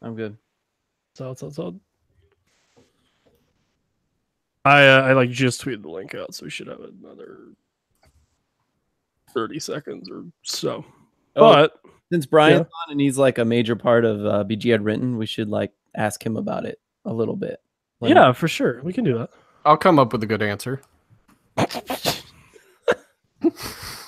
I'm good. So. I like just tweeted the link out, so we should have another 30 seconds or so. But since Brian's on and he's like a major part of BG Unwritten, we should like ask him about it a little bit. For sure. We can do that. I'll come up with a good answer.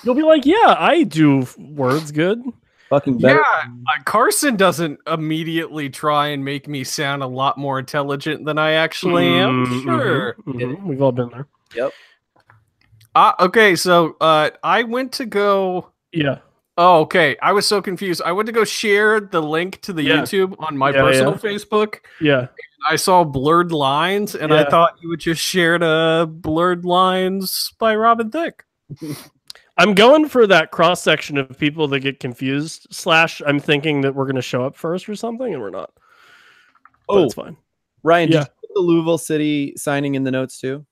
You'll be like, yeah, I do words good. Fucking better. Yeah, Carson doesn't immediately try and make me sound a lot more intelligent than I actually am. Sure. We've all been there. Yep. Okay, so I went to go... Yeah. Oh, okay. I was so confused. I went to go share the link to the YouTube on my personal Facebook. Yeah. And I saw Blurred Lines, and I thought you would just share the Blurred Lines by Robin Thicke. I'm going for that cross section of people that get confused. / I'm thinking that we're going to show up first or something, and we're not. But it's fine. Ryan, did you put the Louisville City signing in the notes too?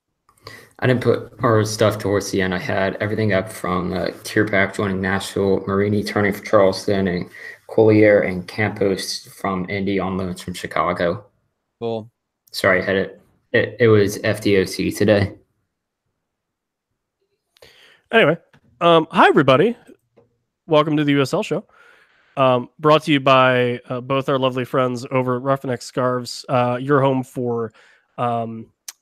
I didn't put our stuff towards the end. I had everything up from Tierpak joining Nashville, Marini turning for Charleston, and Collier and Campos from Indy on loans from Chicago. Cool. Sorry, I had it was FDOC today. Anyway. Hi, everybody. Welcome to the USL show. Brought to you by both our lovely friends over at Roughneck Scarves, your home for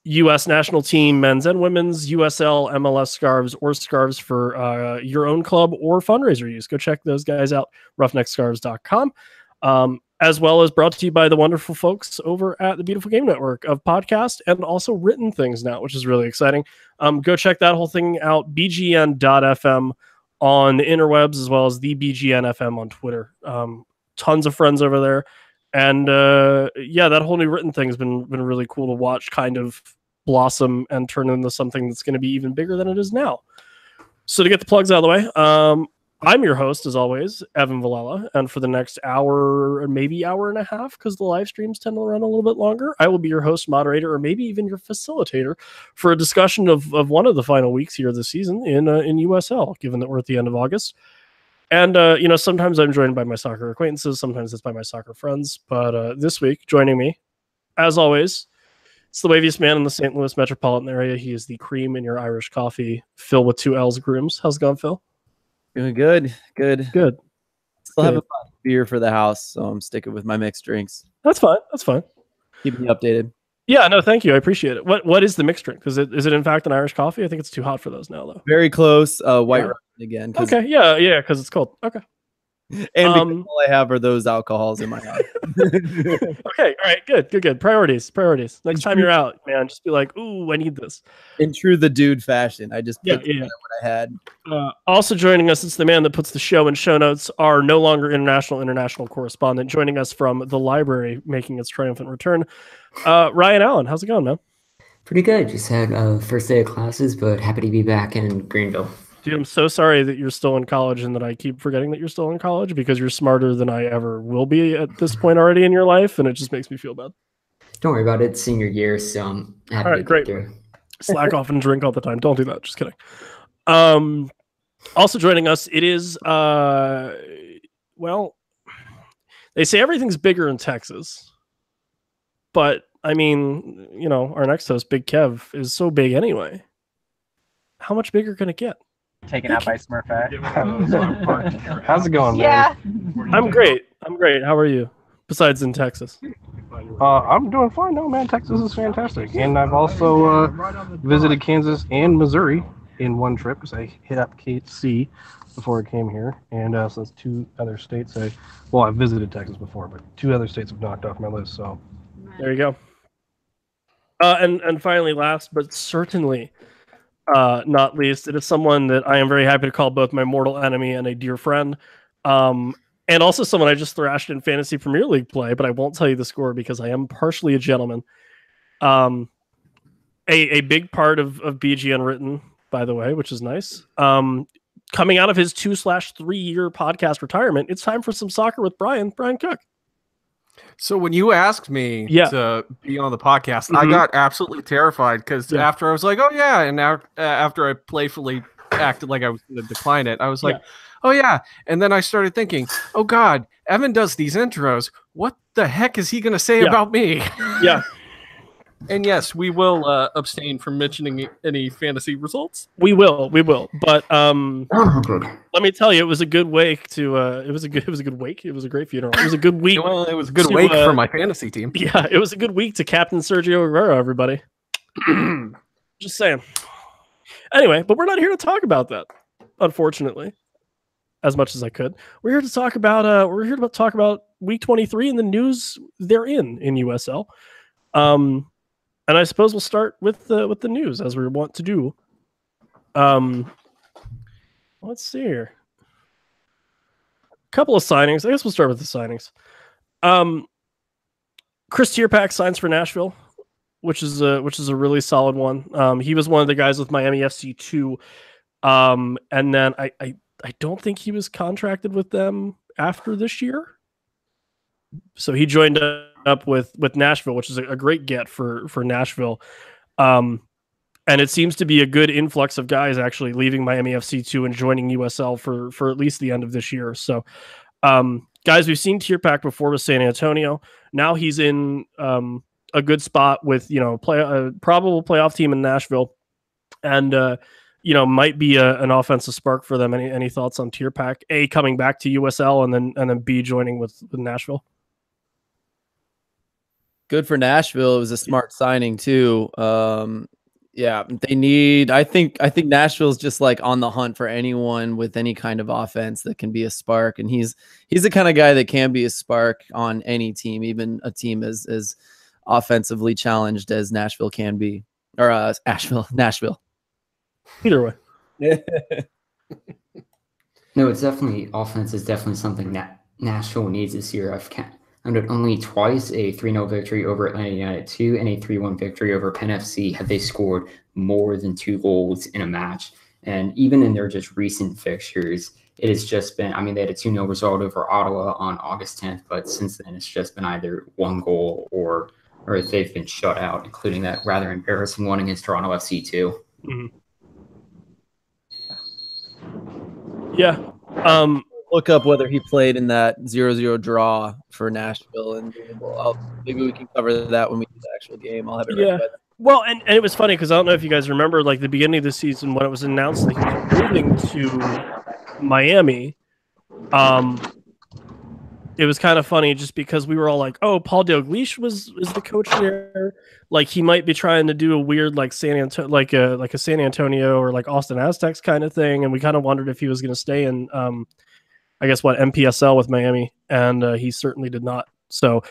U.S. national team, men's and women's, USL, MLS scarves, or scarves for your own club or fundraiser use. Go check those guys out, roughneckscarves.com. As well as brought to you by the wonderful folks over at the Beautiful Game Network of podcast and also written things now, which is really exciting. Go check that whole thing out, bgn.fm on the interwebs, as well as the BGN.FM on Twitter. Tons of friends over there. And that whole new written thing has been really cool to watch kind of blossom and turn into something that's going to be even bigger than it is now. So to get the plugs out of the way, I'm your host, as always, Evan Villela, and for the next hour, maybe hour and a half, because the live streams tend to run a little bit longer, I will be your host, moderator, or maybe even your facilitator for a discussion of one of the final weeks here this season in USL, given that we're at the end of August. And, sometimes I'm joined by my soccer acquaintances, sometimes it's by my soccer friends, but this week, joining me, as always, it's the waviest man in the St. Louis metropolitan area. He is the cream in your Irish coffee, Phil with 2 L's grooms. How's it going, Phil? Doing good. Still have a beer for the house, so I'm sticking with my mixed drinks. That's fine. Keep me updated. Yeah, no, thank you. I appreciate it. What is the mixed drink? Is it in fact an Irish coffee? I think it's too hot for those now, though. Very close. White Russian again. Okay, yeah, because it's cold. Okay. And because all I have are those alcohols in my house. Okay, all right, good. Priorities. Next time you're out, man, just be like, ooh, I need this. In true the dude fashion, I just put what I had. Also joining us, it's the man that puts the show in show notes, our no longer international correspondent, joining us from the library, making its triumphant return. Ryan Allen, how's it going, man? Pretty good. Just had first day of classes, but happy to be back in Greenville. Dude, I'm so sorry that you're still in college and that I keep forgetting that you're still in college, because you're smarter than I ever will be at this point already in your life, and it just makes me feel bad. Don't worry about it. It's senior year, so I'm happy all right, to great. There. Slack off and drink all the time. Don't do that. Just kidding. Also joining us, it is, they say everything's bigger in Texas, but I mean, our next host, Big Kev, is so big anyway. How much bigger can it get? Taken out by Smurfette. How's it going, man? Yeah. I'm great. How are you? Besides in Texas. I'm doing fine. No, man, Texas is fantastic. And I've also visited Kansas and Missouri in one trip, because I hit up KC before I came here. And so that's 2 other states. I visited Texas before, but 2 other states have knocked off my list. So there you go. And finally, last but certainly not least, it is someone that I am very happy to call both my mortal enemy and a dear friend, and also someone I just thrashed in Fantasy Premier League play, but I won't tell you the score because I am partially a gentleman. A big part of BG Unwritten, by the way, which is nice. Coming out of his 2/3 year podcast retirement, it's time for some soccer with Brian Cook. So when you asked me to be on the podcast, I got absolutely terrified, because after I was like, oh yeah, and now after I playfully acted like I was going to decline it. I was like, oh yeah. And then I started thinking, oh God, Evan does these intros. What the heck is he going to say about me? Yeah. And yes, we will abstain from mentioning any fantasy results. We will. But let me tell you, it was a good wake to. It was a good wake. It was a great funeral. It was a good week. Well, it was a good wake for my fantasy team. Yeah, it was a good week to Captain Sergio Aguero. Everybody, just saying. Anyway, but we're not here to talk about that, unfortunately. As much as I could, we're here to talk about. Talk about week 23 and the news therein in USL. And I suppose we'll start with the news as we want to do. Let's see here. A couple of signings. I guess we'll start with the signings. Chris Tierpak signs for Nashville, which is a really solid one. He was one of the guys with Miami FC too. And then I don't think he was contracted with them after this year. So he joined up with Nashville, which is a great get for Nashville. And it seems to be a good influx of guys actually leaving Miami FC2 and joining USL for at least the end of this year. So guys, we've seen Tierpak before with San Antonio. Now he's in a good spot with, a probable playoff team in Nashville. And, might be an offensive spark for them. Any thoughts on Tierpak? A, coming back to USL and then B, joining with Nashville? Good for Nashville. It was a smart signing too. They need. I think Nashville's just like on the hunt for anyone with any kind of offense that can be a spark, and he's the kind of guy that can be a spark on any team, even a team as offensively challenged as Nashville can be, or Nashville. Either way. No, it's definitely offense is definitely something that Nashville needs this year. I've counted only twice a 3-0 victory over Atlanta United 2 and a 3-1 victory over Penn FC have they scored more than 2 goals in a match. And even in their just recent fixtures, it has just been, they had a 2-0 result over Ottawa on August 10th, but since then it's just been either 1 goal or they've been shut out, including that rather embarrassing one against Toronto FC too. Mm-hmm. Yeah. Look up whether he played in that 0-0 draw for Nashville, and maybe we can cover that when we do the actual game. I'll have it ready by then. Well, and it was funny because I don't know if you guys remember, like the beginning of the season when it was announced that he was moving to Miami. It was kind of funny just because we were all like, "Oh, Paul Dalglish is the coach there. Like he might be trying to do a weird like San Antonio, like a San Antonio or like Austin Aztecs kind of thing." And we kind of wondered if he was going to stay in, I guess MPSL with Miami, and he certainly did not. So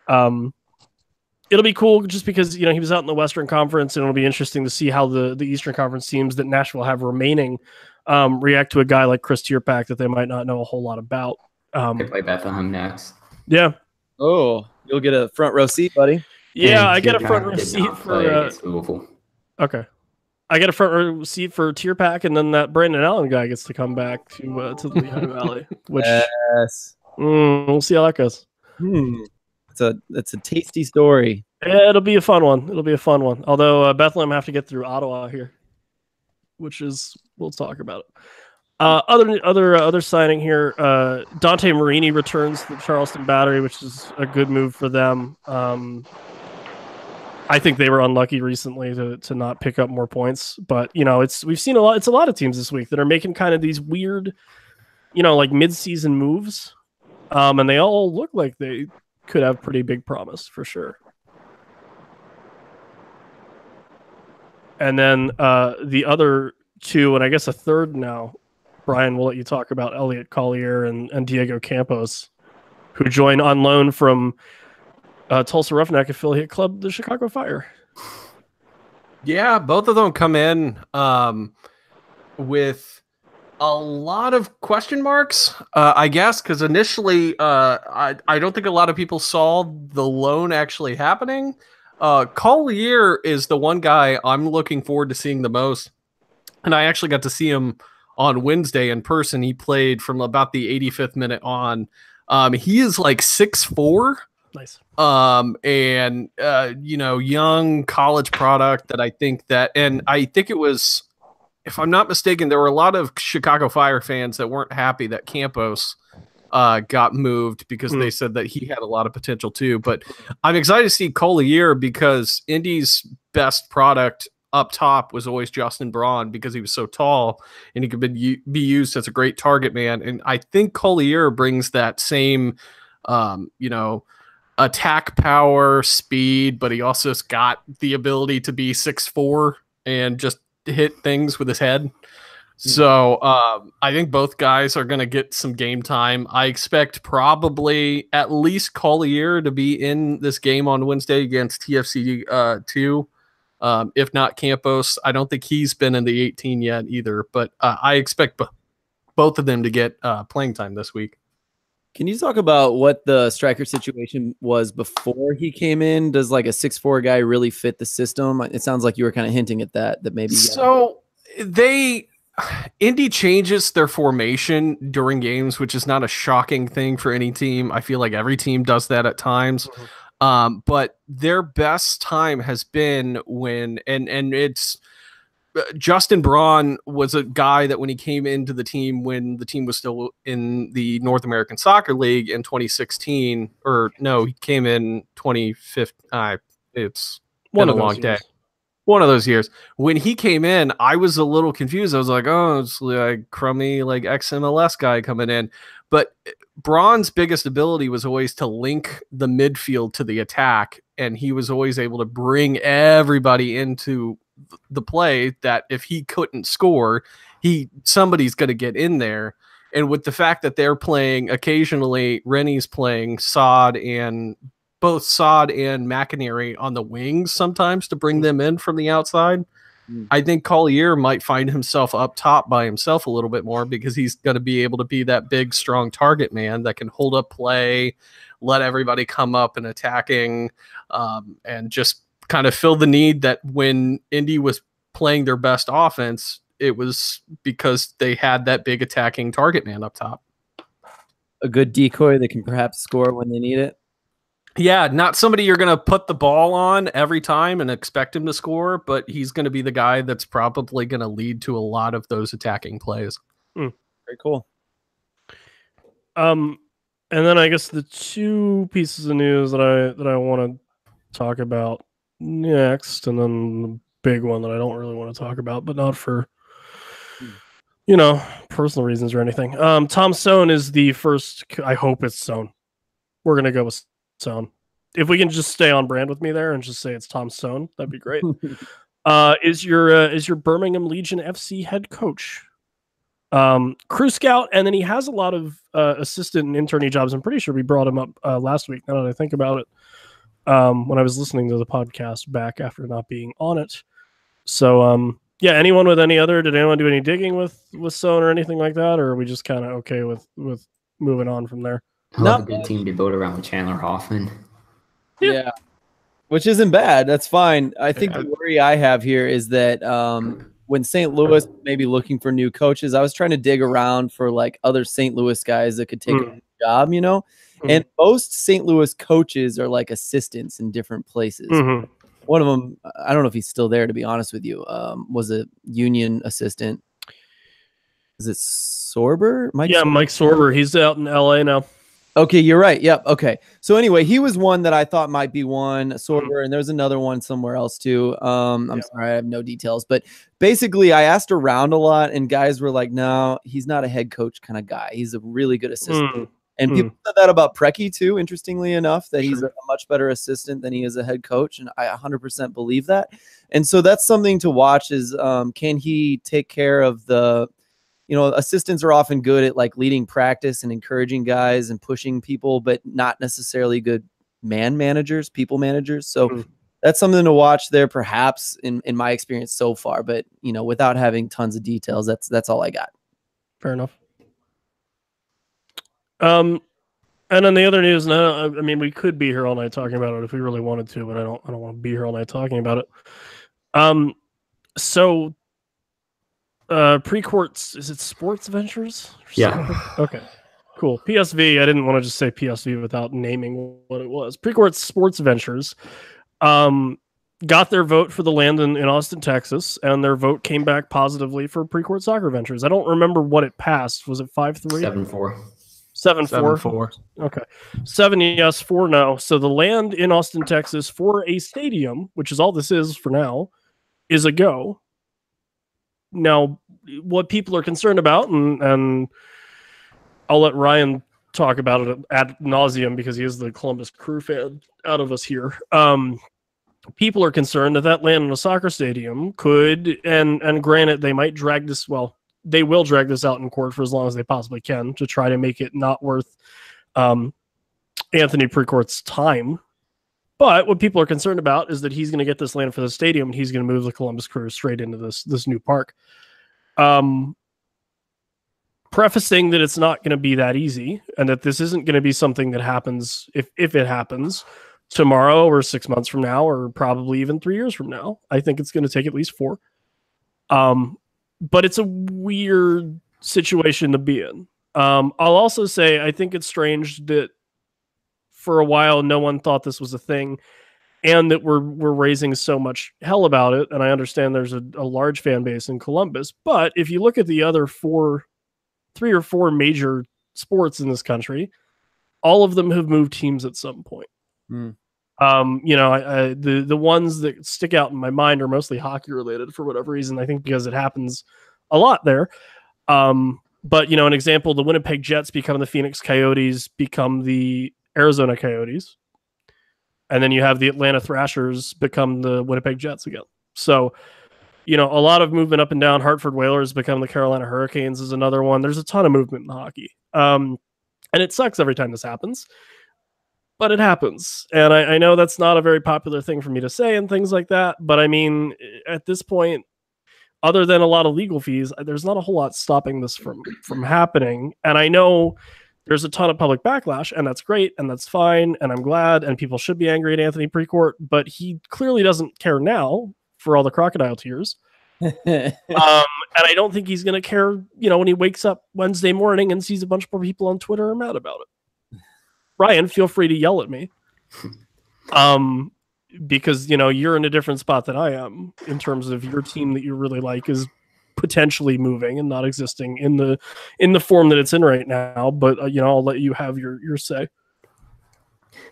it'll be cool just because he was out in the Western Conference, and it'll be interesting to see how the Eastern Conference teams that Nashville have remaining react to a guy like Chris Tierpak that they might not know a whole lot about. They play Bethlehem next. Yeah. Oh, you'll get a front row seat, buddy. Yeah, I get a front row seat for Louisville. Okay. I get a front row seat for Tierpak, and then that Brandon Allen guy gets to come back to the Lehigh Valley. Which yes. We'll see how that goes. It's a tasty story. Yeah, it'll be a fun one. Although Bethlehem have to get through Ottawa here, which is we'll talk about it. Other signing here, Dante Marini returns to the Charleston Battery, which is a good move for them. I think they were unlucky recently to not pick up more points, but we've seen a lot. It's a lot of teams this week that are making kind of these weird, like mid-season moves, and they all look like they could have pretty big promise for sure. And then the other two, and I guess a third now. Brian, we'll let you talk about Elliot Collier and Diego Campos, who joined on loan from Tulsa Roughneck affiliate club, the Chicago Fire. Yeah, both of them come in with a lot of question marks, I guess, because initially I don't think a lot of people saw the loan actually happening. Collier is the one guy I'm looking forward to seeing the most, and I actually got to see him on Wednesday in person. He played from about the 85th minute on. He is like 6'4". Nice. Young college product that I think it was if I'm not mistaken, there were a lot of Chicago Fire fans that weren't happy that Campos got moved because they said that he had a lot of potential too. But I'm excited to see Collier because Indy's best product up top was always Justin Braun because he was so tall and he could be used as a great target man. And I think Collier brings that same, attack power, speed, but he also has got the ability to be 6'4" and just hit things with his head. So I think both guys are going to get some game time. I expect probably at least Collier to be in this game on Wednesday against TFC 2. If not Campos, I don't think he's been in the 18 yet either, but I expect both of them to get playing time this week. Can you talk about what the striker situation was before he came in? Does like a 6'4" guy really fit the system? It sounds like you were kind of hinting at that maybe. So Indy changes their formation during games, which is not a shocking thing for any team. I feel like every team does that at times. But their best time has been when, and it's Justin Braun was a guy that when he came into the team, when the team was still in the North American Soccer League in 2016, or no, he came in 2015. It's been a long day. One of those years. When he came in, I was a little confused. I was like, oh, it's like crummy, like ex-MLS guy coming in. But Braun's biggest ability was always to link the midfield to the attack, and he was always able to bring everybody into the play that if he couldn't score, somebody's going to get in there. And with the fact that they're playing occasionally, Rennie's playing both Sod and McInerney on the wings sometimes to bring them in from the outside. I think Collier might find himself up top by himself a little bit more because he's going to be able to be that big, strong target man that can hold up play, let everybody come up and attacking, and just kind of fill the need that when Indy was playing their best offense, it was because they had that big attacking target man up top. A good decoy that can perhaps score when they need it. Yeah, not somebody you're going to put the ball on every time and expect him to score, but he's going to be the guy that's probably going to lead to a lot of those attacking plays. Very cool. And then I guess the two pieces of news that I want to talk about next, and then the big one that I don't really want to talk about, but not for personal reasons or anything. Tom Soehn is the first. I hope it's Soehn. We're gonna go with Soehn. If we can just stay on brand with me there and just say it's Tom Soehn, that'd be great. Is your Birmingham Legion FC head coach, crew scout, and then he has a lot of assistant and internee jobs. I'm pretty sure we brought him up last week. Now that I think about it, when I was listening to the podcast back after not being on it. So yeah, anyone with any other? Did anyone do any digging with Soehn or anything like that, or are we just kind of okay with moving on from there? I love a good team to build around Chandler Hoffman. Yeah, which isn't bad. That's fine. I think the worry I have here is that when St. Louis may be looking for new coaches, I was trying to dig around for like other St. Louis guys that could take a job, and most St. Louis coaches are like assistants in different places. One of them, I don't know if he's still there, to be honest with you, was a union assistant. Is it Sorber? Mike Sorber. He's out in LA now. Okay, you're right. Yep. Okay. So anyway, he was one that I thought might be one, Sorber, and there's another one somewhere else too. I'm sorry, I have no details, but basically I asked around a lot and guys were like, no, he's not a head coach kind of guy. He's a really good assistant. And people said that about Preki too, interestingly enough, that he's a much better assistant than he is a head coach. And I 100% believe that. And so that's something to watch is can he take care of the, assistants are often good at like leading practice and encouraging guys and pushing people, but not necessarily good people managers. So that's something to watch there, perhaps in my experience so far, but without having tons of details, that's all I got. Fair enough. And then the other news, I mean, we could be here all night talking about it if we really wanted to, but I don't want to be here all night talking about it. So Precourt, is it Sports Ventures? Yeah. Okay, cool. PSV. I didn't want to just say PSV without naming what it was. Precourt Sports Ventures got their vote for the land in Austin, Texas, and their vote came back positively for Precourt Soccer Ventures. I don't remember what it passed. Was it 5-3? 7-4. 7-4. 7-4. Okay. 7 yes, 4 no. So the land in Austin, Texas for a stadium, which is all this is for now, is a go. Now, what people are concerned about, and I'll let Ryan talk about it ad nauseum because he is the Columbus Crew fan out of us here. People are concerned that land in a soccer stadium could, and granted, they might drag this, well, they will drag this out in court for as long as they possibly can to try to make it not worth Anthony Precourt's time. But what people are concerned about is that he's going to get this land for the stadium and he's going to move the Columbus Crew straight into this new park. Prefacing that it's not going to be that easy and that this isn't going to be something that happens, if it happens, tomorrow or 6 months from now or probably even 3 years from now. I think it's going to take at least 4. But it's a weird situation to be in. I'll also say I think it's strange that for a while no one thought this was a thing and that we're raising so much hell about it. And I understand there's a large fan base in Columbus. But if you look at the other 3 or 4 major sports in this country, all of them have moved teams at some point. Mm. The ones that stick out in my mind are mostly hockey related for whatever reason. I think because it happens a lot there. But an example, the Winnipeg Jets become the Phoenix Coyotes, become the Arizona Coyotes. And then you have the Atlanta Thrashers become the Winnipeg Jets again. So, a lot of movement up and down. Hartford Whalers become the Carolina Hurricanes is another one. There's a ton of movement in hockey. And it sucks every time this happens. But it happens. And I know that's not a very popular thing for me to say and things like that. But I mean, at this point, other than a lot of legal fees, there's not a whole lot stopping this from happening. And I know there's a ton of public backlash, and that's great, and that's fine, and I'm glad, and people should be angry at Anthony Precourt, but he clearly doesn't care now for all the crocodile tears. And I don't think he's going to care, when he wakes up Wednesday morning and sees a bunch more people on Twitter are mad about it. Ryan, feel free to yell at me. Because, you're in a different spot than I am in terms of your team that you really like is potentially moving and not existing in the form that it's in right now. But, I'll let you have your say.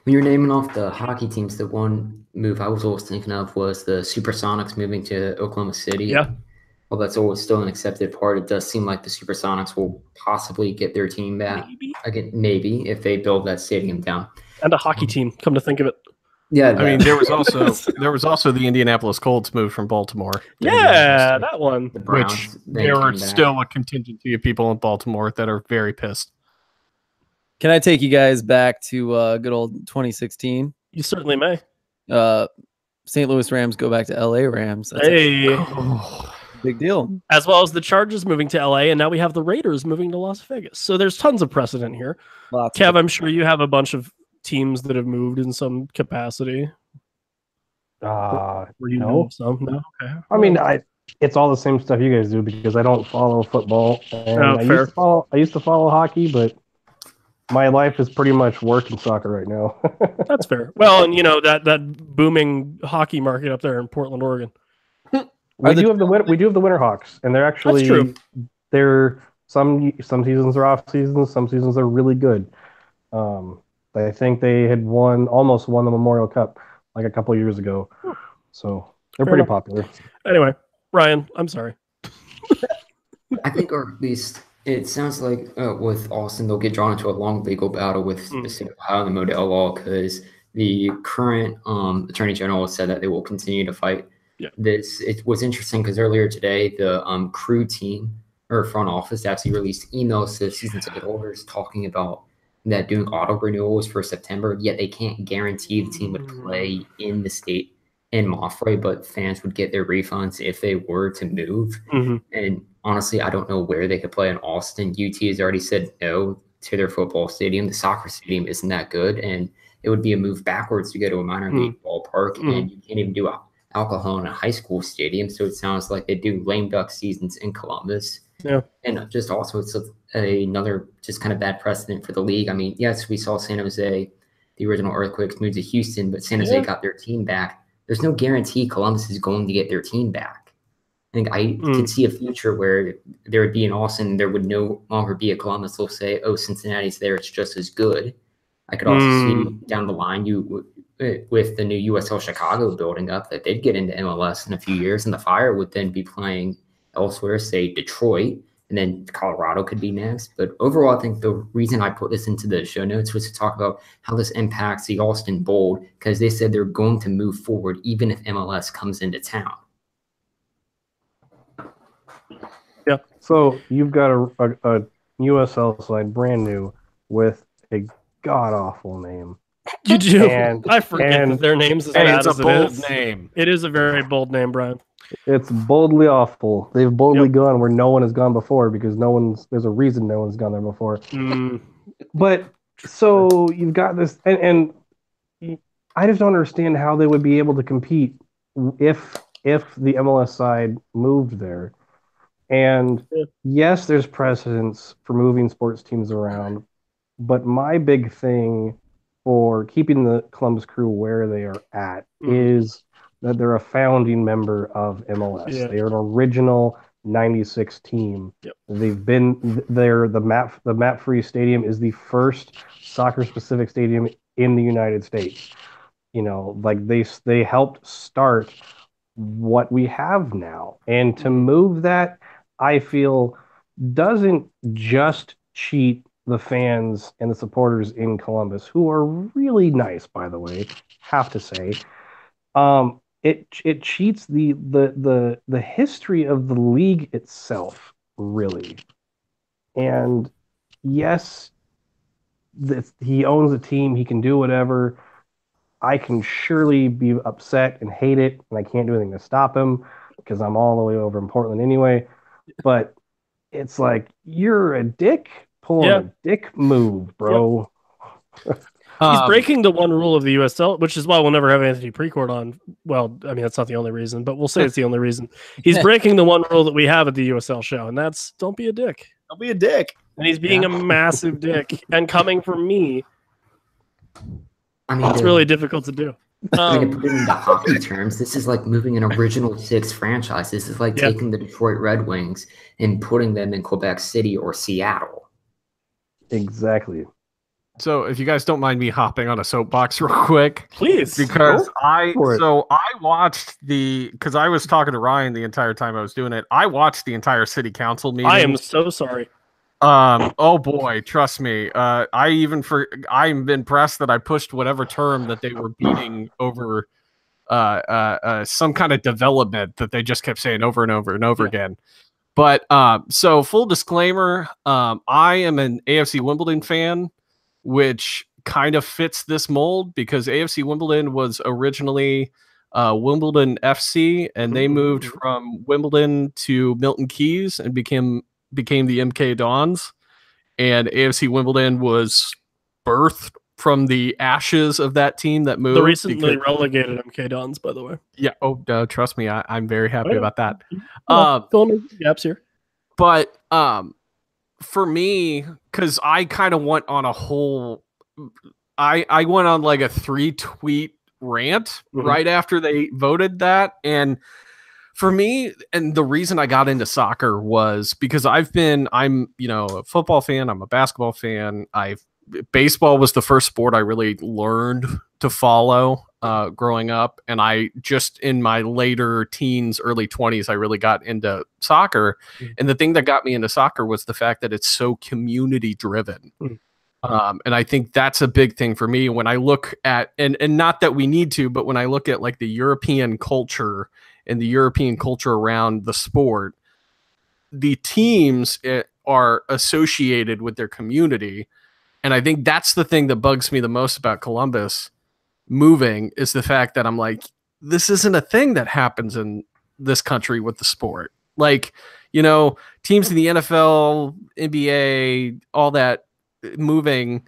When you're naming off the hockey teams, the one move I was always thinking of was the Supersonics moving to Oklahoma City. Yeah. Well, that's always still an accepted part. It does seem like the Supersonics will possibly get their team back. Maybe if they build that stadium down. And a hockey team, come to think of it. Yeah, I mean, there was also the Indianapolis Colts move from Baltimore. Yeah, that one. The Browns, Which they there came are back. still a contingency of people in Baltimore that are very pissed. Can I take you guys back to good old 2016? You certainly may. St. Louis Rams go back to LA Rams. That's Hey. a big deal. As well as the Chargers moving to LA, and now we have the Raiders moving to Las Vegas. So there's tons of precedent here. Lots Kev, of- I'm sure you have a bunch of teams that have moved in some capacity. Were you No. know some? No? Okay. I mean, it's all the same stuff you guys do because I don't follow football. And Oh, fair. I used to follow hockey, but my life is pretty much work and soccer right now. That's fair. Well, and that booming hockey market up there in Portland, Oregon. we do have the Winterhawks, and they're actually true. they're some seasons are off seasons, some seasons are really good. I think they had almost won the Memorial Cup like a couple years ago, so they're Fair pretty enough. popular. Anyway, Ryan, I'm sorry. I think, or at least it sounds like with Austin, they'll get drawn into a long legal battle with the state of Ohio and the Modell law because the current attorney general has said that they will continue to fight this. It was interesting because earlier today, the Crew team or front office actually released emails to season ticket holders talking about that doing auto renewals for September, yet they can't guarantee the team would play in the state in Moffrey, but fans would get their refunds if they were to move. Mm-hmm. And honestly, I don't know where they could play in Austin. UT has already said no to their football stadium. The soccer stadium isn't that good, and it would be a move backwards to go to a minor league ballpark, and you can't even do alcohol in a high school stadium. So it sounds like they do lame duck seasons in Columbus. Yeah. And just also it's another just kind of bad precedent for the league. I mean, yes, we saw San Jose, the original Earthquakes, move to Houston, but San Jose got their team back there's no guarantee Columbus is going to get their team back. I think I could see a future where there would be an Austin, there would no longer be a Columbus. They'll say, oh, Cincinnati's there, it's just as good. I could also see down the line with the new USL Chicago building up that they'd get into MLS in a few years, and the Fire would then be playing elsewhere, say Detroit, and then Colorado could be next. But overall, I think the reason I put this into the show notes was to talk about how this impacts the Austin Bold, because they said they're going to move forward even if MLS comes into town. Yeah. So you've got a USL side brand new with a god-awful name. You do. And- I forget that their names as Hey, bad it's a as it bold is. name. It is a very bold name, Brian. It's boldly awful. They've boldly Yep. gone where no one has gone before because there's a reason no one's gone there before. But so you've got this, and I just don't understand how they would be able to compete if the MLS side moved there. And yes, there's precedence for moving sports teams around, but my big thing for keeping the Columbus Crew where they are at is that they're a founding member of MLS. Yeah. They are an original 96 team. Yep. The Map Free Stadium is the first soccer specific stadium in the United States. You know, like they helped start what we have now. And to move that, I feel, doesn't just cheat the fans and the supporters in Columbus, who are really nice, by the way, have to say. It cheats the history of the league itself, really. And yes, he owns a team, he can do whatever. I can surely be upset and hate it, and I can't do anything to stop him because I'm all the way over in Portland anyway. But it's like, you're a dick pulling a dick move, bro. He's breaking the one rule of the USL, which is why we'll never have Anthony Precourt on. Well, I mean, that's not the only reason, but we'll say it's the only reason. He's breaking the one rule that we have at the USL show, and that's don't be a dick. Don't be a dick. And he's being a massive dick. And coming from me, I mean, it's really difficult to do. To put it into hockey terms, this is like moving an original six franchise. This is like taking the Detroit Red Wings and putting them in Quebec City or Seattle. Exactly. So if you guys don't mind me hopping on a soapbox real quick, Please. because I for it. watched because I was talking to Ryan the entire time I was doing it. I watched the entire city council meeting. I am so sorry. Oh boy, trust me. I'm impressed that I pushed whatever term that they were beating over some kind of development that they just kept saying over and over and over again. But so full disclaimer, I am an AFC Wimbledon fan, which kind of fits this mold because AFC Wimbledon was originally Wimbledon FC, and they moved from Wimbledon to Milton Keyes and became the MK Dons. And AFC Wimbledon was birthed from the ashes of that team that moved. The recently relegated MK Dons, by the way. Yeah. Oh, trust me, I'm very happy about that. Filling gaps here. But for me, because I kind of went on a whole, I went on like a 3-tweet rant right after they voted that. And for me, and the reason I got into soccer was because I'm a football fan, I'm a basketball fan. Baseball was the first sport I really learned to follow growing up. And I just in my later teens, early 20s, I really got into soccer. And the thing that got me into soccer was the fact that it's so community driven. And I think that's a big thing for me when I look at, and not that we need to, but when I look at like the European culture and the European culture around the sport, the teams are associated with their community. And I think that's the thing that bugs me the most about Columbus moving is the fact that I'm like, this isn't a thing that happens in this country with the sport. Like, teams in the NFL, NBA, all that moving,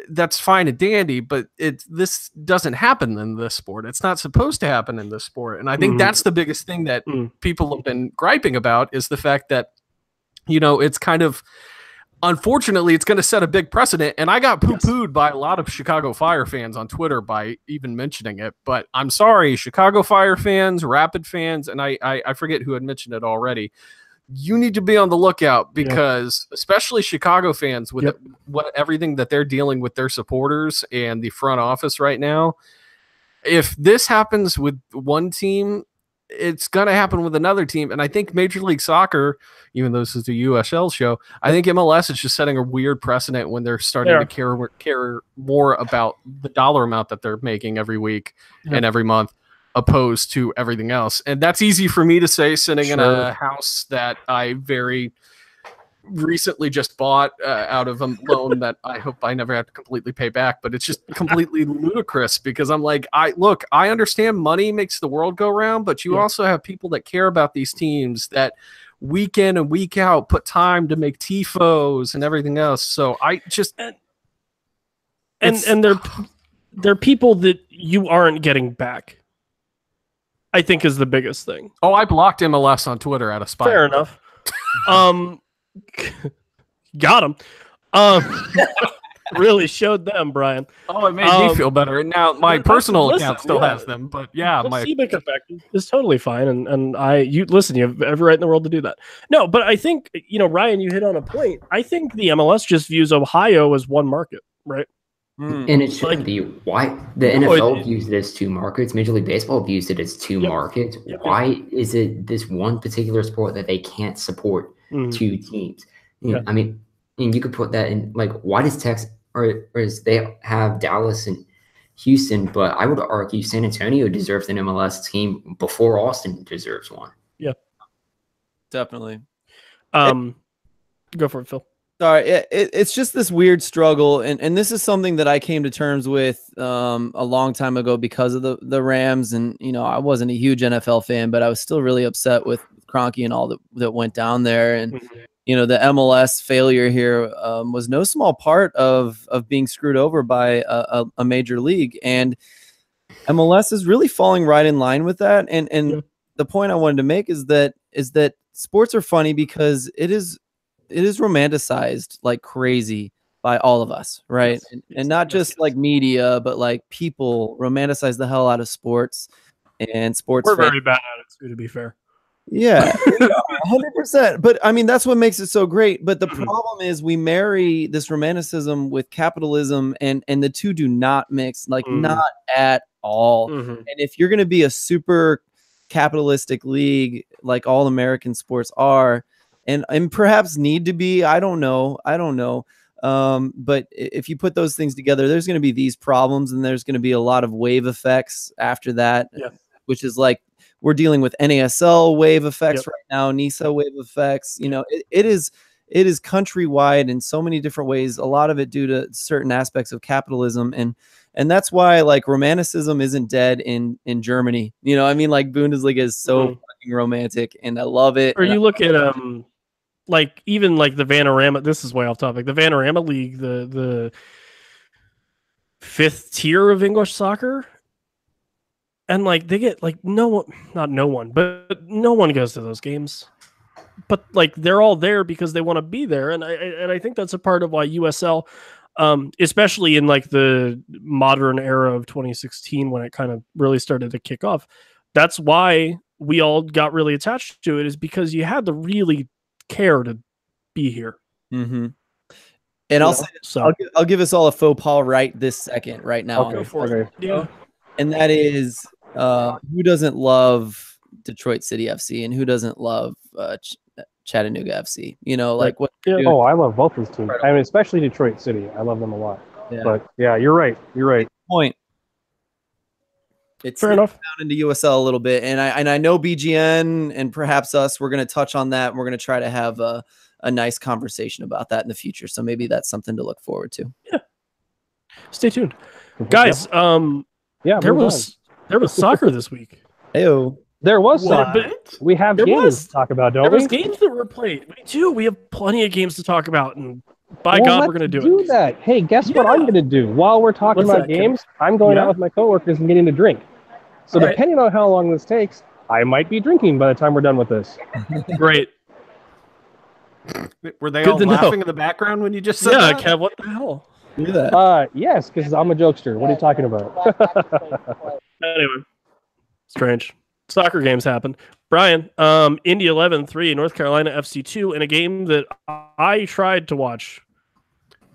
that's fine and dandy, but this doesn't happen in this sport. It's not supposed to happen in this sport. And I think that's the biggest thing that people have been griping about is the fact that, it's kind of, unfortunately, it's going to set a big precedent. And I got poo-pooed by a lot of Chicago Fire fans on Twitter by even mentioning it. But I'm sorry, Chicago Fire fans, Rapid fans, and I forget who had mentioned it already. You need to be on the lookout because especially Chicago fans with everything that they're dealing with their supporters and the front office right now. If this happens with one team, it's going to happen with another team. And I think Major League Soccer, even though this is a USL show, I think MLS is just setting a weird precedent when they're starting to care more about the dollar amount that they're making every week and every month, opposed to everything else. And that's easy for me to say sitting in a house that I very recently just bought out of a loan that I hope I never have to completely pay back, but it's just completely ludicrous because I'm like, I understand money makes the world go round, but you also have people that care about these teams that week in and week out put time to make tifos and everything else. So I just and they're people that you aren't getting back, I think, is the biggest thing. Oh, I blocked MLS on Twitter out of spite. Fair enough. Got him. Really showed them, Brian. Oh, it made me feel better. And now my personal account still has them, but the Seabeck effect is totally fine. And you have every right in the world to do that. No, but I think, Ryan, you hit on a point. I think the MLS just views Ohio as one market, right? And it shouldn't be. Why the NFL views it as two markets? Major League Baseball views it as two markets. Why is it this one particular sport that they can't support two teams? I mean, and you could put that in like, why does Texas or is they have Dallas and Houston? But I would argue San Antonio deserves an MLS team before Austin deserves one. Yeah, definitely. Go for it, Phil. Sorry, it's just this weird struggle, and this is something that I came to terms with a long time ago because of the Rams, and I wasn't a huge NFL fan, but I was still really upset with Kroenke and all that went down there, and the MLS failure here was no small part of being screwed over by a major league, and MLS is really falling right in line with that, and the point I wanted to make is that sports are funny because it is romanticized like crazy by all of us, right? And not just like media, but like people romanticize the hell out of sports and sports. We're very bad at it too, to be fair. Yeah, 100%. But I mean, that's what makes it so great. But the problem is we marry this romanticism with capitalism, and the two do not mix, like not at all. And if you're going to be a super capitalistic league like all American sports are, and perhaps need to be, I don't know. But if you put those things together, there's going to be these problems, and there's going to be a lot of wave effects after that, which is like we're dealing with NASL wave effects right now, NISA wave effects. It is countrywide in so many different ways. A lot of it due to certain aspects of capitalism, and that's why like romanticism isn't dead in Germany. Like Bundesliga is so fucking romantic, and I love it. Or you look at like even like the Vanarama. This is way off topic. The Vanarama League, the fifth tier of English soccer, and like they get like no one goes to those games, but like they're all there because they want to be there, and I think that's a part of why USL, especially in like the modern era of 2016 when it kind of really started to kick off. That's why we all got really attached to it, is because you had to really care to be here. And I'll give us all a faux pas right this second, right now. Okay, for it. Yeah. And that is who doesn't love Detroit City FC and who doesn't love Chattanooga FC? What? Yeah. Oh, I love both those teams. I mean, especially Detroit City. I love them a lot. Yeah. But yeah, you're right. Point. It's fair enough. Down into USL a little bit, and I know BGN and perhaps us. We're going to touch on that. And we're going to try to have a nice conversation about that in the future. So maybe that's something to look forward to. Yeah. Stay tuned, guys. There was soccer this week. Heyo. There was soccer. We have games to talk about, don't we? There was games that were played. We do. We have plenty of games to talk about, and by God, we're going to do it. That. Hey, guess what I'm going to do? While we're talking about games, I'm going out with my coworkers and getting a drink. So depending on how long this takes, I might be drinking by the time we're done with this. Great. Were they Good all to know. laughing in the background when you just said Yeah, that? Kev, what the hell? Do that. Yes, because I'm a jokester. What are you talking about? Anyway, strange. Soccer games happen. Brian, Indy 11-3, North Carolina FC 2, in a game that I tried to watch.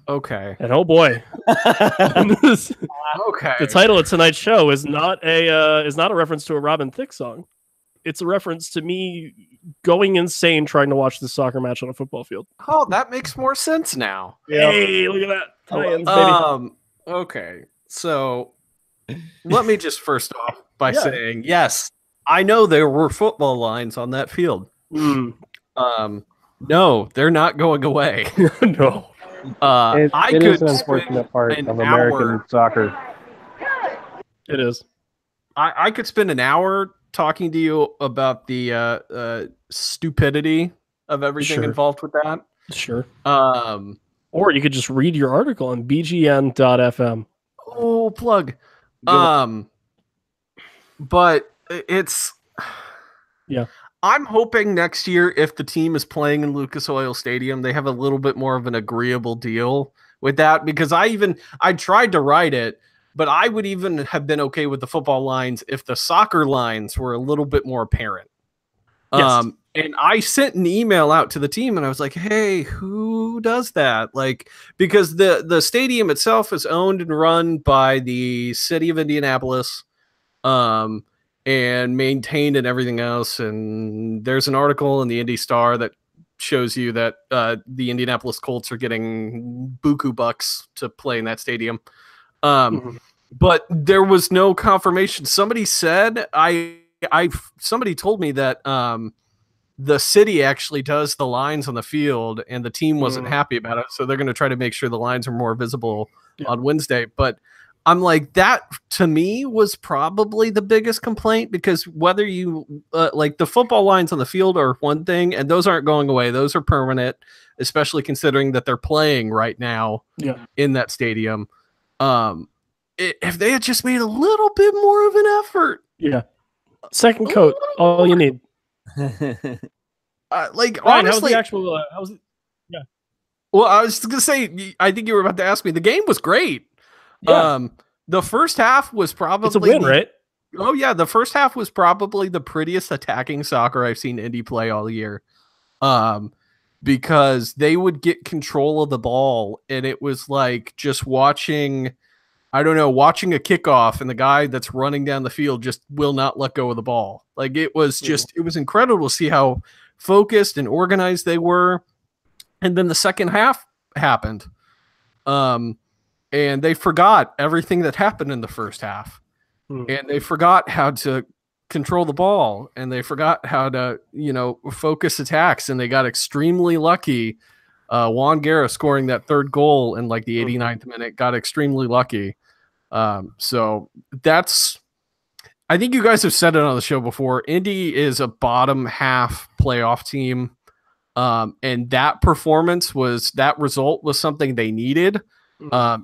Okay. And oh boy, Okay. the title of tonight's show is not a reference to a Robin Thicke song. It's a reference to me going insane trying to watch this soccer match on a football field. Oh, that makes more sense now. Hey, look at that. Tie-ins, baby. Okay. So let me just first off by Yeah. saying, yes, I know there were football lines on that field. Mm, No, they're not going away. no. It is an unfortunate part an of American hour- soccer. It is. I could spend an hour talking to you about the stupidity of everything Sure. involved with that. Sure. Um, Or you could just read your article on bgn.fm. oh, plug. Good. But it's Yeah. I'm hoping next year, if the team is playing in Lucas Oil Stadium, they have a little bit more of an agreeable deal with that. Because I tried to write it, but I would even have been okay with the football lines if the soccer lines were a little bit more apparent. Yes. And I sent an email out to the team and I was like, hey, who does that? Like, because the stadium itself is owned and run by the city of Indianapolis, and maintained and everything else. And there's an article in the Indy Star that shows you that the Indianapolis Colts are getting buku bucks to play in that stadium. But there was no confirmation. Somebody said somebody told me that the city actually does the lines on the field and the team wasn't happy about it. So they're going to try to make sure the lines are more visible on Wednesday. But I'm like, that to me was probably the biggest complaint, because whether you like the football lines on the field are one thing, and those aren't going away. Those are permanent, especially considering that they're playing right now in that stadium. If they had just made a little bit more of an effort. Yeah. Second coat, all you need. Like, Ryan, honestly, how's the actual? well, I was gonna say, I think you were about to ask me. The game was great. Yeah. The first half was probably It's a win, right? Oh yeah, the first half was probably the prettiest attacking soccer I've seen Indy play all year. Because they would get control of the ball, and it was like just watching a kickoff, and the guy that's running down the field just will not let go of the ball. Like, it was just, it was incredible to see how focused and organized they were. And then the second half happened. And they forgot everything that happened in the first half. And they forgot how to control the ball, and they forgot how to, focus attacks, and they got extremely lucky. Juan Guerra scoring that third goal in like the 89th minute got extremely lucky. So that's, I think you guys have said it on the show before. Indy is a bottom half playoff team. And that result was something they needed.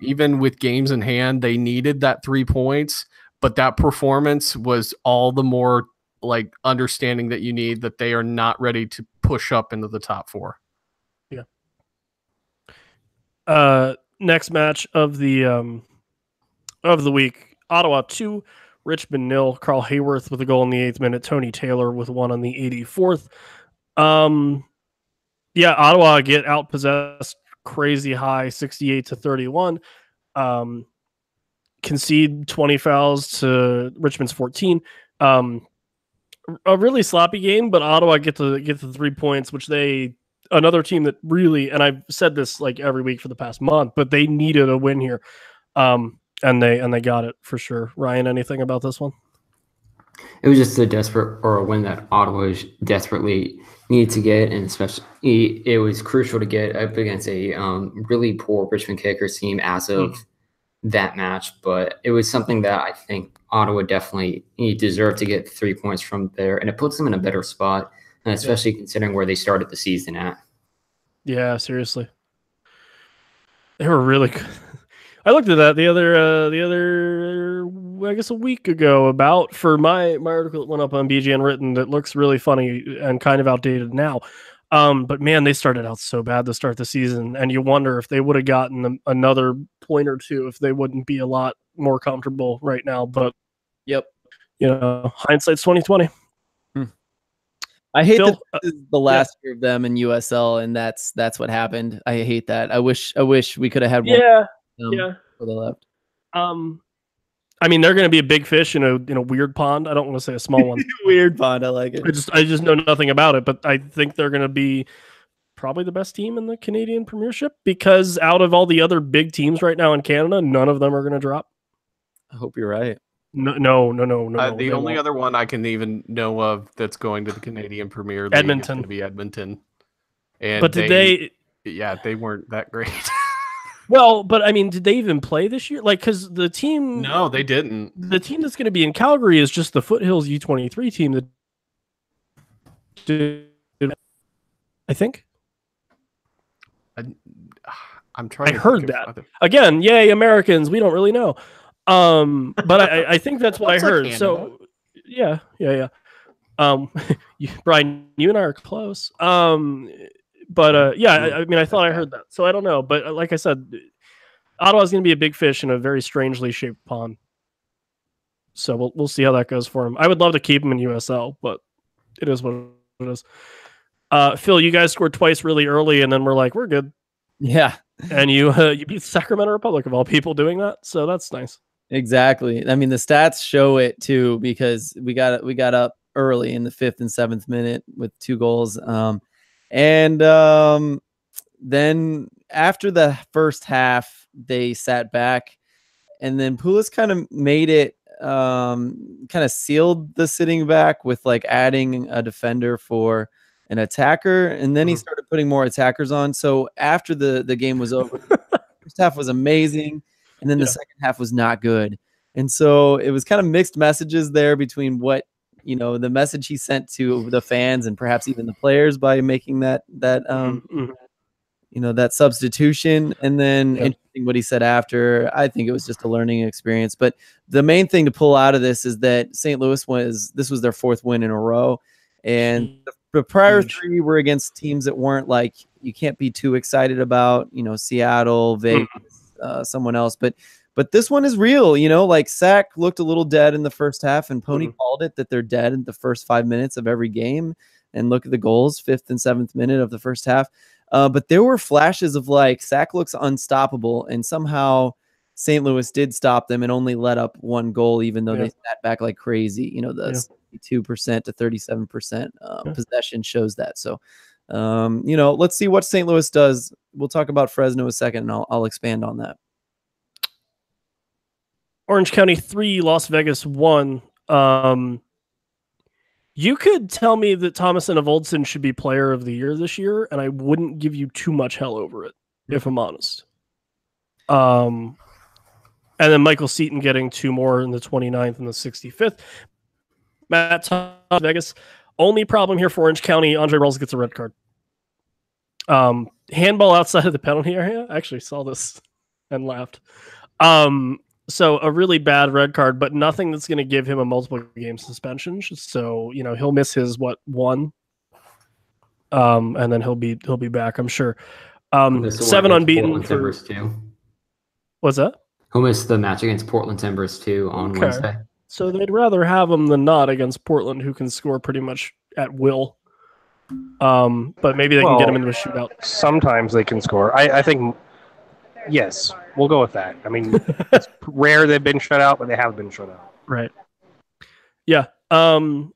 Even with games in hand, they needed that 3 points, but that performance was all the more like understanding that you need that they are not ready to push up into the top 4. Yeah. Next match of the week: Ottawa 2, Richmond 0. Carl Hayworth with a goal in the 8th minute. Tony Taylor with one on the 84th. Yeah, Ottawa get outpossessed crazy high, 68-31. Concede 20 fouls to Richmond's 14. A really sloppy game, but Ottawa get the 3 points, which another team that really, and I've said this like every week for the past month, but they needed a win here. And they got it for sure. Ryan, anything about this one? It was just a win that Ottawa desperately needed to get, and especially it was crucial to get up against a really poor Richmond Kickers team as of that match. But it was something that I think Ottawa definitely deserved to get 3 points from there, and it puts them in a better spot, and especially considering where they started the season at. Yeah, seriously, they were really good. I looked at that the other I guess a week ago for my article that went up on BGN Written that looks really funny and kind of outdated now. But man, they started out so bad to start the season, and you wonder if they would have gotten another point or two, if they wouldn't be a lot more comfortable right now. But Yep. Hindsight's 2020. I hate Phil, that this is the last year of them in USL, and that's what happened. I hate that. I wish we could have had one. Yeah. Before they left. I mean, they're going to be a big fish in a weird pond. I don't want to say a small one. Weird pond. I like it. I just know nothing about it, but I think they're going to be probably the best team in the Canadian Premiership, because out of all the other big teams right now in Canada, none of them are going to drop. I hope you're right. No. The only other one I can even know of that's going to the Canadian Premier League Edmonton. is going to be Edmonton. And but they weren't that great. Well, but I mean, did they even play this year? Like, because the team... No, they didn't. The team that's going to be in Calgary is just the Foothills U23 team that... I think. I'm trying to heard that. Again, yay, Americans. We don't really know. But I think that's what I heard. Like so, yeah. Brian, you and I are close. But I mean, I thought I heard that, so I don't know. But like I said, Ottawa's going to be a big fish in a very strangely shaped pond. So we'll see how that goes for him. I would love to keep him in USL, but it is what it is. Phil, you guys scored twice really early, and then we're like, we're good. Yeah, and you beat Sacramento Republic of all people doing that, so that's nice. Exactly. I mean, the stats show it too, because we got up early in the 5th and 7th minute with 2 goals. And then after the first half, they sat back, and then Pulis kind of made it, kind of sealed the sitting back with like adding a defender for an attacker. And then he started putting more attackers on. So after the game was over, the first half was amazing. And then the second half was not good. And so it was kind of mixed messages there between what, the message he sent to the fans and perhaps even the players by making that substitution. And then interesting what he said after. I think it was just a learning experience. But the main thing to pull out of this is that St. Louis was their 4th win in a row. And the prior 3 were against teams that weren't like, you can't be too excited about, Seattle, Vegas, someone else. But this one is real, like Sac looked a little dead in the first half, and Pony called it that they're dead in the first 5 minutes of every game. And look at the goals, 5th and 7th minute of the first half. But there were flashes of like Sac looks unstoppable, and somehow St. Louis did stop them and only let up 1 goal, even though they sat back like crazy. The 62% to 37% possession shows that. So, let's see what St. Louis does. We'll talk about Fresno a second, and I'll expand on that. Orange County 3, Las Vegas 1. You could tell me that Thomas and Evoldson should be player of the year this year, and I wouldn't give you too much hell over it, if I'm honest. And then Michael Seaton getting 2 more in the 29th and the 65th. Matt Thomas, Vegas. Only problem here for Orange County, Andre Rawls gets a red card. Handball outside of the penalty area. I actually saw this and laughed. So a really bad red card, but nothing that's going to give him a multiple game suspension. So, he'll miss his 1. And then he'll be back, I'm sure. 7 unbeaten for What's that? He'll miss the match against Portland Timbers too on Wednesday. So they'd rather have him than not against Portland, who can score pretty much at will. But maybe they can get him into a shootout. Sometimes they can score. I think, yes, we'll go with that. I mean, it's rare they've been shut out, but they have been shut out. Right. Yeah. 7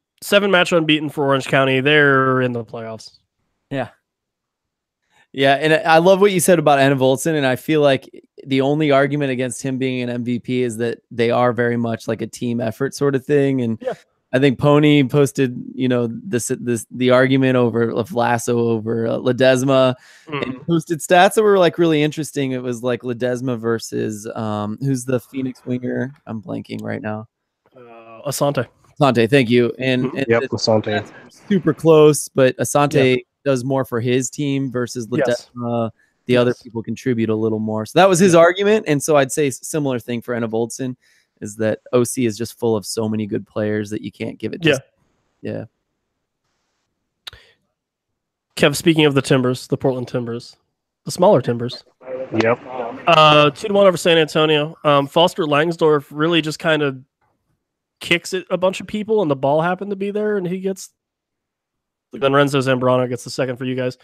match unbeaten for Orange County. They're in the playoffs. Yeah. Yeah, and I love what you said about Anna Voltson, and I feel like the only argument against him being an MVP is that they are very much like a team effort sort of thing. And I think Pony posted, the argument over Lasso over Ledesma, and posted stats that were like really interesting. It was like Ledesma versus who's the Phoenix winger? I'm blanking right now. Asante. Asante, thank you. And Asante. Super close, but Asante does more for his team versus Ledesma. The other people contribute a little more. So that was his argument. And so I'd say similar thing for Anna Voltson is that OC is just full of so many good players that you can't give it. Kev, speaking of the Timbers, the Portland Timbers, the smaller Timbers. Yep. 2-1 over San Antonio. Foster Langsdorff really just kind of kicks it a bunch of people, and the ball happened to be there, and he gets. Then Renzo Zambrano gets the second for you guys.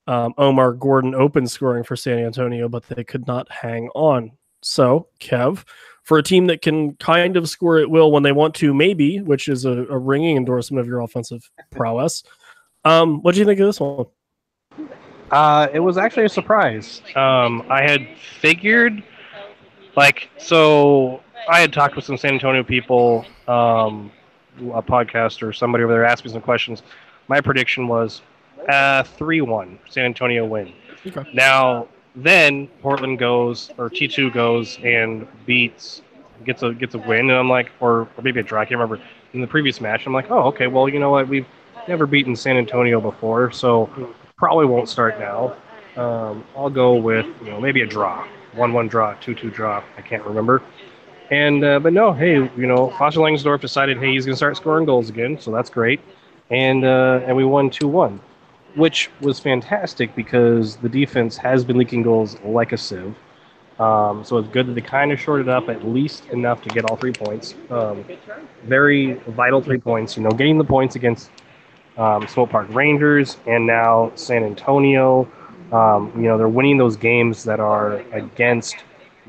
Omar Gordon open scoring for San Antonio, but they could not hang on. So, Kev, for a team that can kind of score at will when they want to, maybe, which is a ringing endorsement of your offensive prowess. What do you think of this one? It was actually a surprise. I had figured, so I had talked with some San Antonio people, a podcast or somebody over there asked me some questions. My prediction was 3-1, San Antonio win. Okay. Now, then Portland goes, or T2 goes and gets a win, and I'm like, or maybe a draw, I can't remember. In the previous match, I'm like, oh, okay, well, you know what, we've never beaten San Antonio before, so probably won't start now. I'll go with maybe a draw, 1-1 draw, 2-2 draw. I can't remember. And but no, hey, Foster Langsdorff decided, hey, he's gonna start scoring goals again, so that's great. And we won 2-1, which was fantastic because the defense has been leaking goals like a sieve. So it's good that they kind of shorted up at least enough to get all 3 points. Very vital 3 points. Getting the points against Smoke Park Rangers and now San Antonio. They're winning those games that are against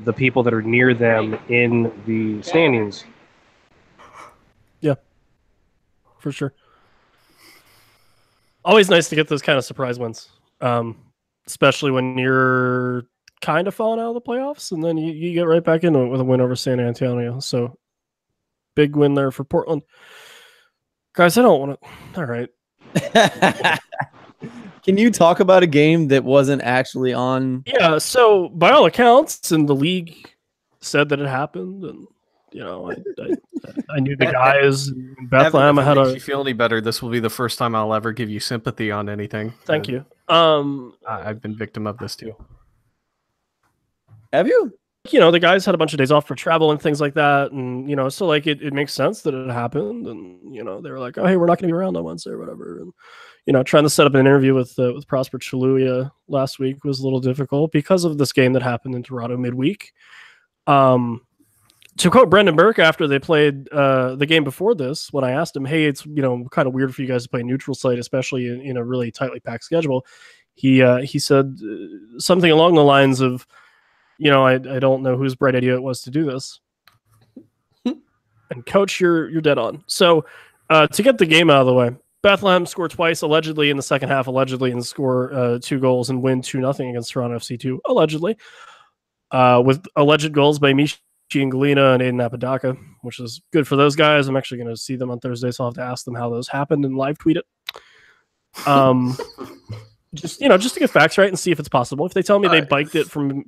the people that are near them in the standings. Yeah, for sure. Always nice to get those kind of surprise wins, especially when you're kind of falling out of the playoffs, and then you get right back into it with a win over San Antonio. So big win there for Portland. Guys, I don't want to... All right. Can you talk about a game that wasn't actually on? Yeah, so by all accounts, and the league said that it happened, and I knew the guys in Bethlehem. Evan, if it makes you feel any better, this will be the first time I'll ever give you sympathy on anything. Thank you. I've been victim of this too. Have you? The guys had a bunch of days off for travel and things like that, and so it makes sense that it happened, and they were like, oh, hey, we're not going to be around on Wednesday or whatever, and trying to set up an interview with Prosper Chaluya last week was a little difficult because of this game that happened in Toronto midweek. To quote Brendan Burke after they played the game before this, when I asked him, hey, it's kind of weird for you guys to play neutral site, especially in a really tightly packed schedule, he said something along the lines of, I don't know whose bright idea it was to do this. And coach, you're dead on. So to get the game out of the way, Bethlehem scored twice, allegedly in the second half, and score 2 goals and win 2-0 against Toronto FC2, allegedly. With alleged goals by Mishi and Galina and Aiden Apodaca, which is good for those guys. I'm actually going to see them on Thursday, so I'll have to ask them how those happened and live tweet it. Just to get facts right and see if it's possible. If they tell me they biked it from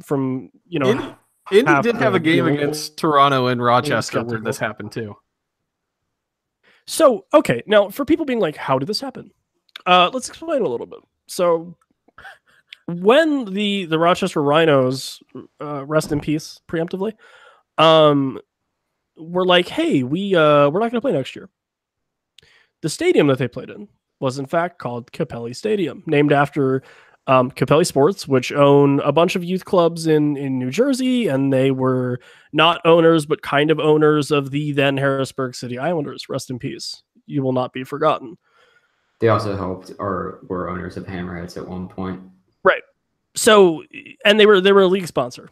Indy did have a game against Toronto and Rochester where this happened too. So, okay, now for people being like, how did this happen? Let's explain a little bit. So, when the Rochester Rhinos, rest in peace, preemptively, were like, hey, we're not going to play next year. The stadium that they played in was in fact called Capelli Stadium, named after Capelli Sports, which own a bunch of youth clubs in New Jersey, and they were not owners, but kind of owners of the then Harrisburg City Islanders. Rest in peace. You will not be forgotten. They also helped or were owners of Hammerheads at one point. Right. So, and they were a league sponsor.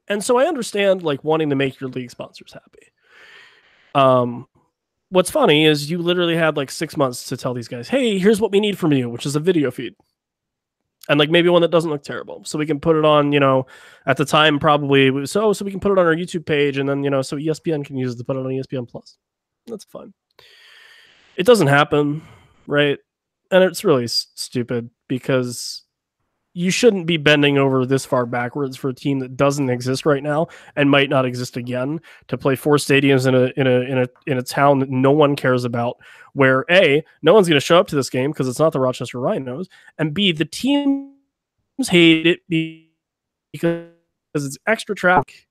And so I understand like wanting to make your league sponsors happy. What's funny is you literally had like 6 months to tell these guys, hey, here's what we need from you, which is a video feed. And like maybe one that doesn't look terrible. So we can put it on, at the time probably so we can put it on our YouTube page, and then, so ESPN can use it to put it on ESPN Plus. That's fine. It doesn't happen, right? And it's really stupid because you shouldn't be bending over this far backwards for a team that doesn't exist right now and might not exist again to play 4 stadiums in a town that no one cares about, where A, no one's going to show up to this game because it's not the Rochester Rhinos, and B, the teams hate it because it's extra traffic.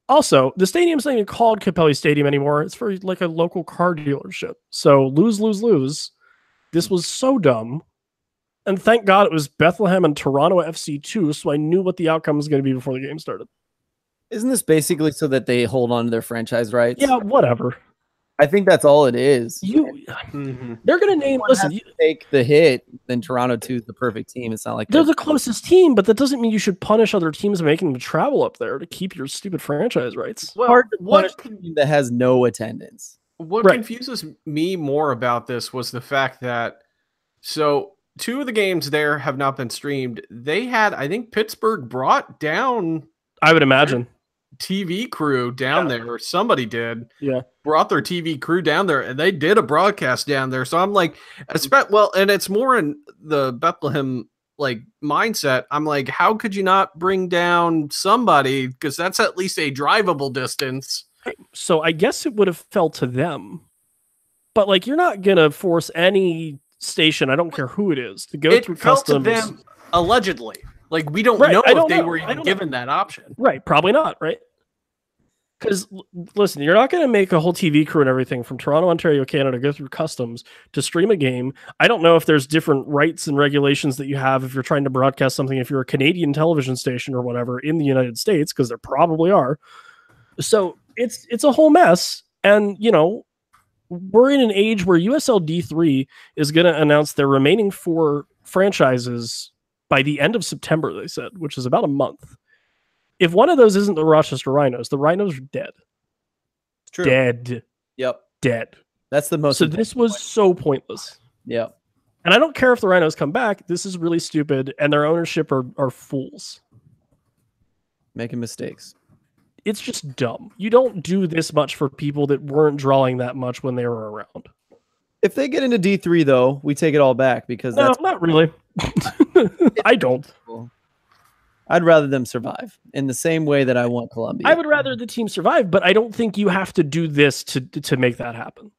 Also, the stadium's not even called Capelli Stadium anymore. It's for like a local car dealership. So lose. This was so dumb. And thank God it was Bethlehem and Toronto FC 2, so I knew what the outcome was going to be before the game started. Isn't this basically so that they hold on to their franchise rights? Yeah, whatever. I think that's all it is. They're going to name. Listen, you take the hit. Then Toronto 2 is the perfect team. It's not like they're the closest team, but that doesn't mean you should punish other teams by making them travel up there to keep your stupid franchise rights. Well, hard to punish a team that has no attendance. What confuses me more about this was the fact that so 2 of the games there have not been streamed. They had, I think, Pittsburgh brought down. I would imagine. TV crew down there, or somebody did. Yeah, brought their TV crew down there, and they did a broadcast down there. So I'm like, well, and it's more in the Bethlehem like mindset. I'm like, how could you not bring down somebody, because that's at least a drivable distance? So I guess it would have fell to them, but like, you're not gonna force any station, I don't care who it is, to go through customs. To them, allegedly. Like, we don't know if they were even given that option. Right, probably not, right? Because, listen, you're not going to make a whole TV crew and everything from Toronto, Ontario, Canada go through customs to stream a game. I don't know if there's different rights and regulations that you have if you're trying to broadcast something, if you're a Canadian television station or whatever in the United States, because there probably are. So it's a whole mess. And, you know, we're in an age where USL D3 is going to announce their remaining 4 franchises by the end of September, they said, which is about a month. If one of those isn't the Rochester Rhinos, the Rhinos are dead. It's true. Dead. Yep. Dead. That's the most. So this was so pointless. Yep. And I don't care if the Rhinos come back. This is really stupid, and their ownership are fools. Making mistakes. It's just dumb. You don't do this much for people that weren't drawing that much when they were around. If they get into D3, though, we take it all back because that's not really. I don't. I'd rather them survive in the same way that I want Columbia. I would rather the team survive, but I don't think you have to do this to make that happen.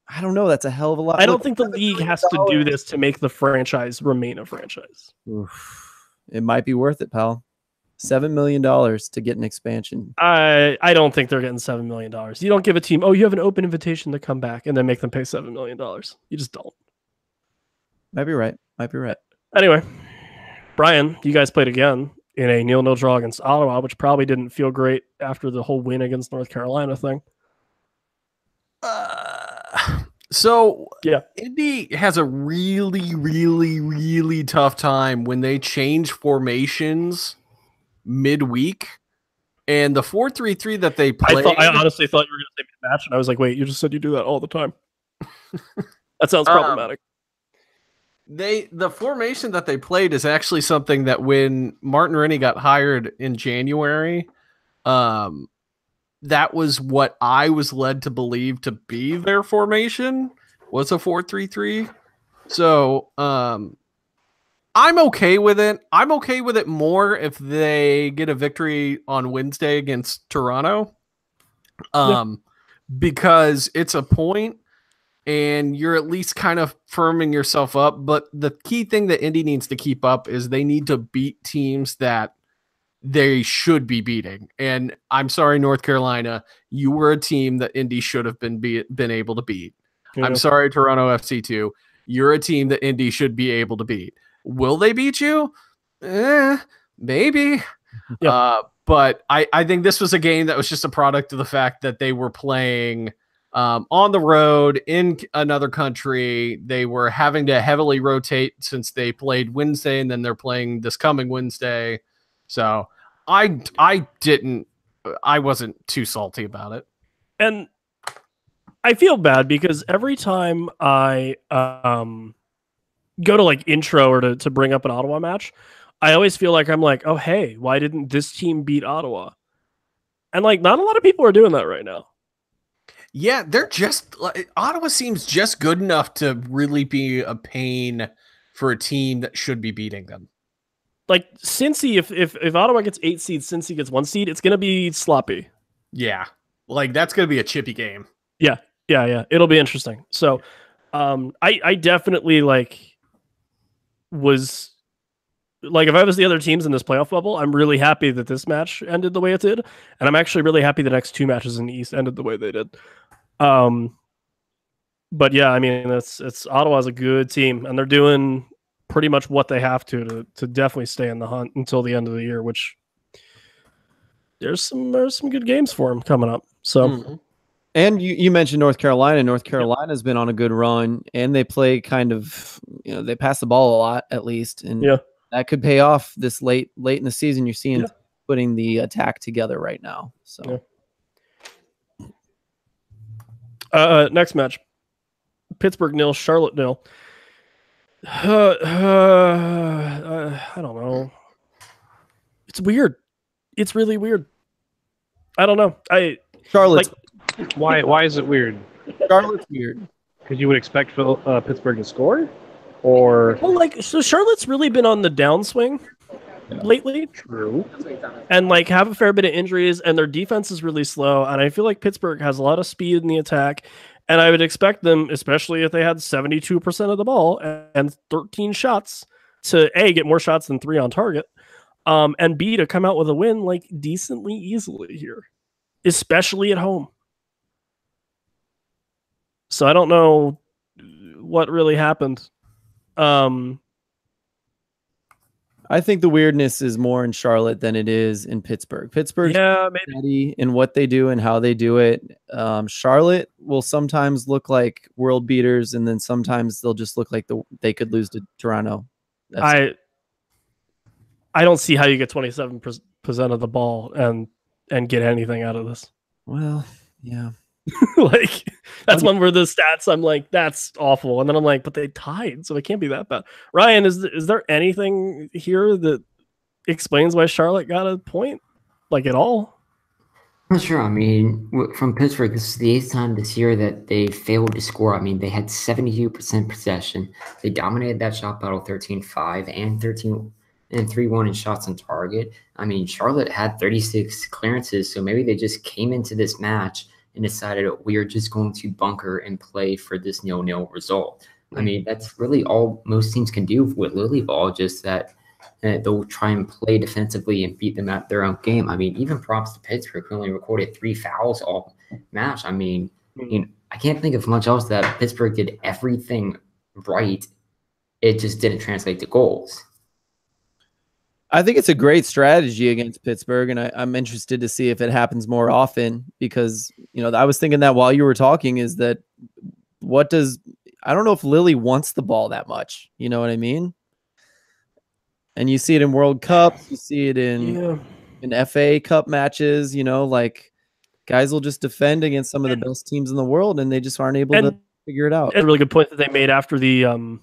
I don't know. That's a hell of a lot. I don't think the league has to do this to make the franchise remain a franchise. Oof. It might be worth it, pal. $7 million to get an expansion. I don't think they're getting $7 million. You don't give a team, you have an open invitation to come back and then make them pay $7 million. You just don't. Might be right. Might be right. Anyway, Brian, you guys played again in a 0-0 draw against Ottawa, which probably didn't feel great after the whole win against North Carolina thing. So yeah, Indy has a really, really, really tough time when they change formations midweek, and the 4-3-3 that they played. I honestly thought you were going to say mid-match, and I was like, wait, you just said you do that all the time. That sounds problematic. The formation that they played is actually something that when Martin Rennie got hired in January, that was what I was led to believe to be their formation, was a 4-3-3. So I'm okay with it. I'm okay with it more if they get a victory on Wednesday against Toronto, because it's a point. And you're at least kind of firming yourself up. But the key thing that Indy needs to keep up is they need to beat teams that they should be beating. And I'm sorry, North Carolina, you were a team that Indy should have been able to beat. Yeah. I'm sorry, Toronto FC2, you're a team that Indy should be able to beat. Will they beat you? Maybe. Yeah. But I think this was a game that was just a product of the fact that they were playing on the road in another country. They were having to heavily rotate since they played Wednesday and then they're playing this coming Wednesday. So I wasn't too salty about it. And I feel bad because every time I go to like intro or to bring up an Ottawa match, I always feel like I'm like, oh, hey, why didn't this team beat Ottawa? And like, not a lot of people are doing that right now. Yeah, they're just like, Ottawa seems just good enough to really be a pain for a team that should be beating them. Like Cincy, if Ottawa gets 8 seeds, Cincy gets 1 seed, it's gonna be sloppy. Yeah, like that's gonna be a chippy game. Yeah. It'll be interesting. So, I definitely was like, if I was the other teams in this playoff bubble, I'm really happy that this match ended the way it did, and I'm actually really happy the next 2 matches in the East ended the way they did. But yeah, I mean, it's Ottawa's a good team, and they're doing pretty much what they have to definitely stay in the hunt until the end of the year, which there's some good games for them coming up. So, and you mentioned North Carolina. North Carolina's been on a good run, and they play kind of, they pass the ball a lot at least, and that could pay off this late in the season. You're seeing putting the attack together right now. So, next match, Pittsburgh 0, Charlotte 0. I don't know. It's weird. It's really weird. I don't know. Charlotte's Why is it weird? Charlotte's weird. Because you would expect Pittsburgh to score, or so Charlotte's really been on the downswing lately. True. And have a fair bit of injuries, and their defense is really slow. And I feel like Pittsburgh has a lot of speed in the attack. And I would expect them, especially if they had 72% of the ball and 13 shots, to A, get more shots than 3 on target, and B, to come out with a win decently easily here, especially at home. So I don't know what really happened. I think the weirdness is more in Charlotte than it is in Pittsburgh. Pittsburgh's steady in what they do and how they do it. Charlotte will sometimes look like world beaters, and then sometimes they'll just look like they could lose to Toronto. I don't see how you get 27% of the ball and get anything out of this. Well, yeah. That's one where the stats I'm like, that's awful, and then I'm like, but they tied, so it can't be that bad. Ryan, is there anything here that explains why Charlotte got a point at all? Not sure. I mean, from Pittsburgh, this is the 8th time this year that they failed to score. I mean, they had 72% possession. They dominated that shot battle 13-5 and 3-1 in shots on target. I mean, Charlotte had 36 clearances, so maybe they just came into this match and decided we're just going to bunker and play for this 0-0 result. I mean, that's really all most teams can do with Lily Ball, just that they'll try and play defensively and beat them at their own game. I mean, even props to Pittsburgh, who only recorded 3 fouls all match. I mean, I can't think of much else that Pittsburgh did everything right. It just didn't translate to goals. I think it's a great strategy against Pittsburgh, and I'm interested to see if it happens more often, because, I was thinking that while you were talking, is that I don't know if Lily wants the ball that much. You know what I mean? And you see it in World Cups, you see it in FA Cup matches, guys will just defend against some of the best teams in the world, and they just aren't able to figure it out. A really good point that they made after the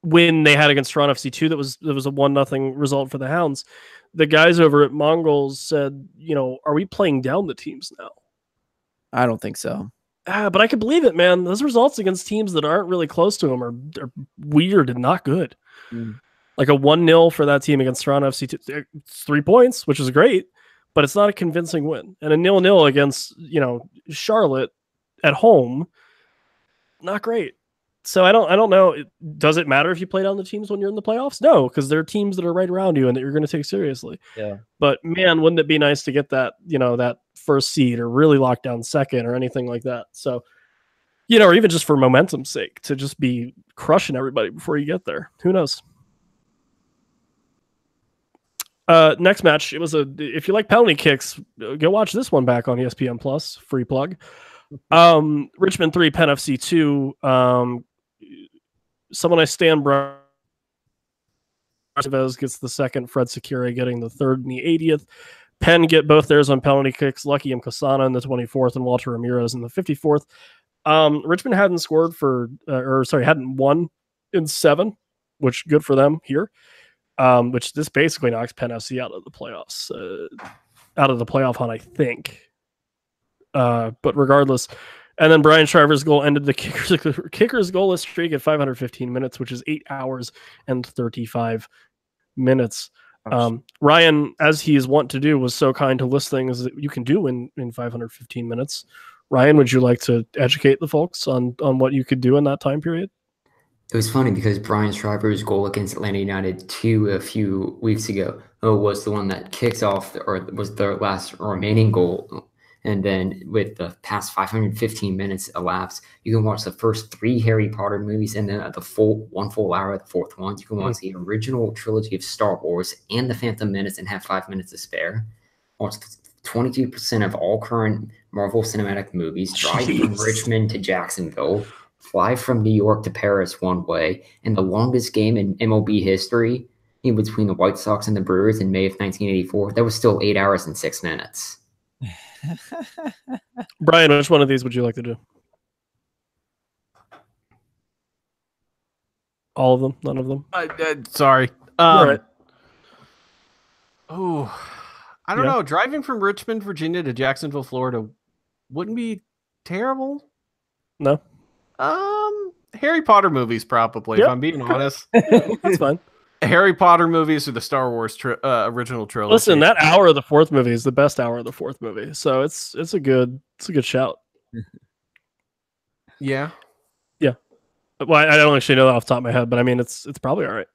win they had against Toronto FC2, that was a 1-0 result for the Hounds. The guys over at Mongols said, are we playing down the teams now? I don't think so. But I can believe it, man. Those results against teams that aren't really close to them are weird and not good. Like a 1-0 for that team against Toronto FC2, it's 3 points, which is great, but it's not a convincing win. And a 0-0 against, Charlotte at home, not great. So I don't know. Does it matter if you play down the teams when you're in the playoffs? No, because there are teams that are right around you and that you're going to take seriously. Yeah. But man, wouldn't it be nice to get that, that first seed or really lock down second or anything like that? So, or even just for momentum's sake, to just be crushing everybody before you get there. Who knows? Next match, if you like penalty kicks, go watch this one back on ESPN Plus. Free plug. Richmond 3, Penn FC 2. Someone I stand, Brian Chavez gets the second, Fred Sakura getting the third in the 80th. Penn get both theirs on penalty kicks, Lucky Mkosana in the 24th and Walter Ramirez in the 54th. Richmond hadn't won in 7, which good for them here. Which this basically knocks Penn FC out of the playoffs, out of the playoff hunt, I think. But regardless, and then Brian Shriver's goal ended the kicker's goalless streak at 515 minutes, which is 8 hours and 35 minutes. Ryan, as he is wont to do, was so kind to list things that you can do in 515 minutes. Ryan, would you like to educate the folks on what you could do in that time period? It was funny because Brian Shriver's goal against Atlanta United a few weeks ago was the one that kicks off, or was their last remaining goal And then with the past 515 minutes elapsed, you can watch the first 3 Harry Potter movies, and then at the full 1 full hour at the 4th one, you can watch the original trilogy of Star Wars and the Phantom Menace and have 5 minutes to spare. Watch 22% of all current Marvel Cinematic movies, drive from Richmond to Jacksonville, fly from New York to Paris one way, and the longest game in MLB history in between the White Sox and the Brewers in May of 1984, that was still 8 hours and 6 minutes. Brian, which one of these would you like to do? All of them? None of them? Sorry. All right. Oh, I don't know. Driving from Richmond, Virginia to Jacksonville, Florida wouldn't be terrible. No. Harry Potter movies, probably, if I'm being honest. That's fine. Harry Potter movies or the Star Wars original trilogy. Listen, that hour of the 4th movie is the best hour of the 4th movie. So it's a good shout. Yeah. Yeah. Well, I don't actually know that off the top of my head, but I mean it's probably all right.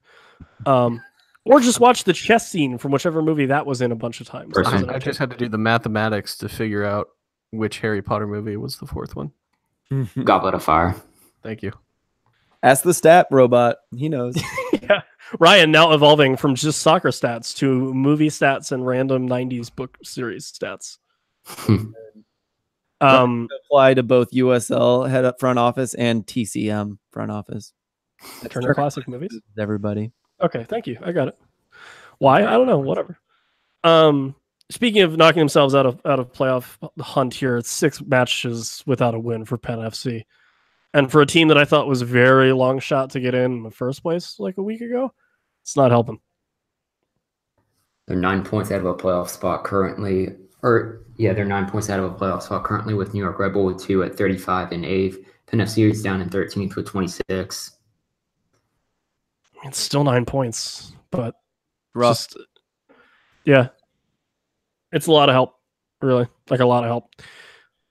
Or just watch the chess scene from whichever movie that was in a bunch of times. I just had to do the mathematics to figure out which Harry Potter movie was the 4th one. Goblet of Fire. Thank you. Ask the stat robot. He knows. Yeah. Ryan now evolving from just soccer stats to movie stats and random 90s book series stats. Apply to both USL head up front office and TCM front office. Turner Classic Movies. Everybody. Okay, thank you. I got it. Why? I don't know. Whatever. Speaking of knocking themselves out of playoff hunt here, it's 6 matches without a win for Penn FC. And for a team that I thought was a very long shot to get in the first place like a week ago, it's not helping. They're 9 points out of a playoff spot currently. They're 9 points out of a playoff spot currently with New York Red Bull with 2 at 35 and 8th. Penn FC is down in 13th with 26. It's still 9 points, but rough. Yeah. It's a lot of help, really. Like a lot of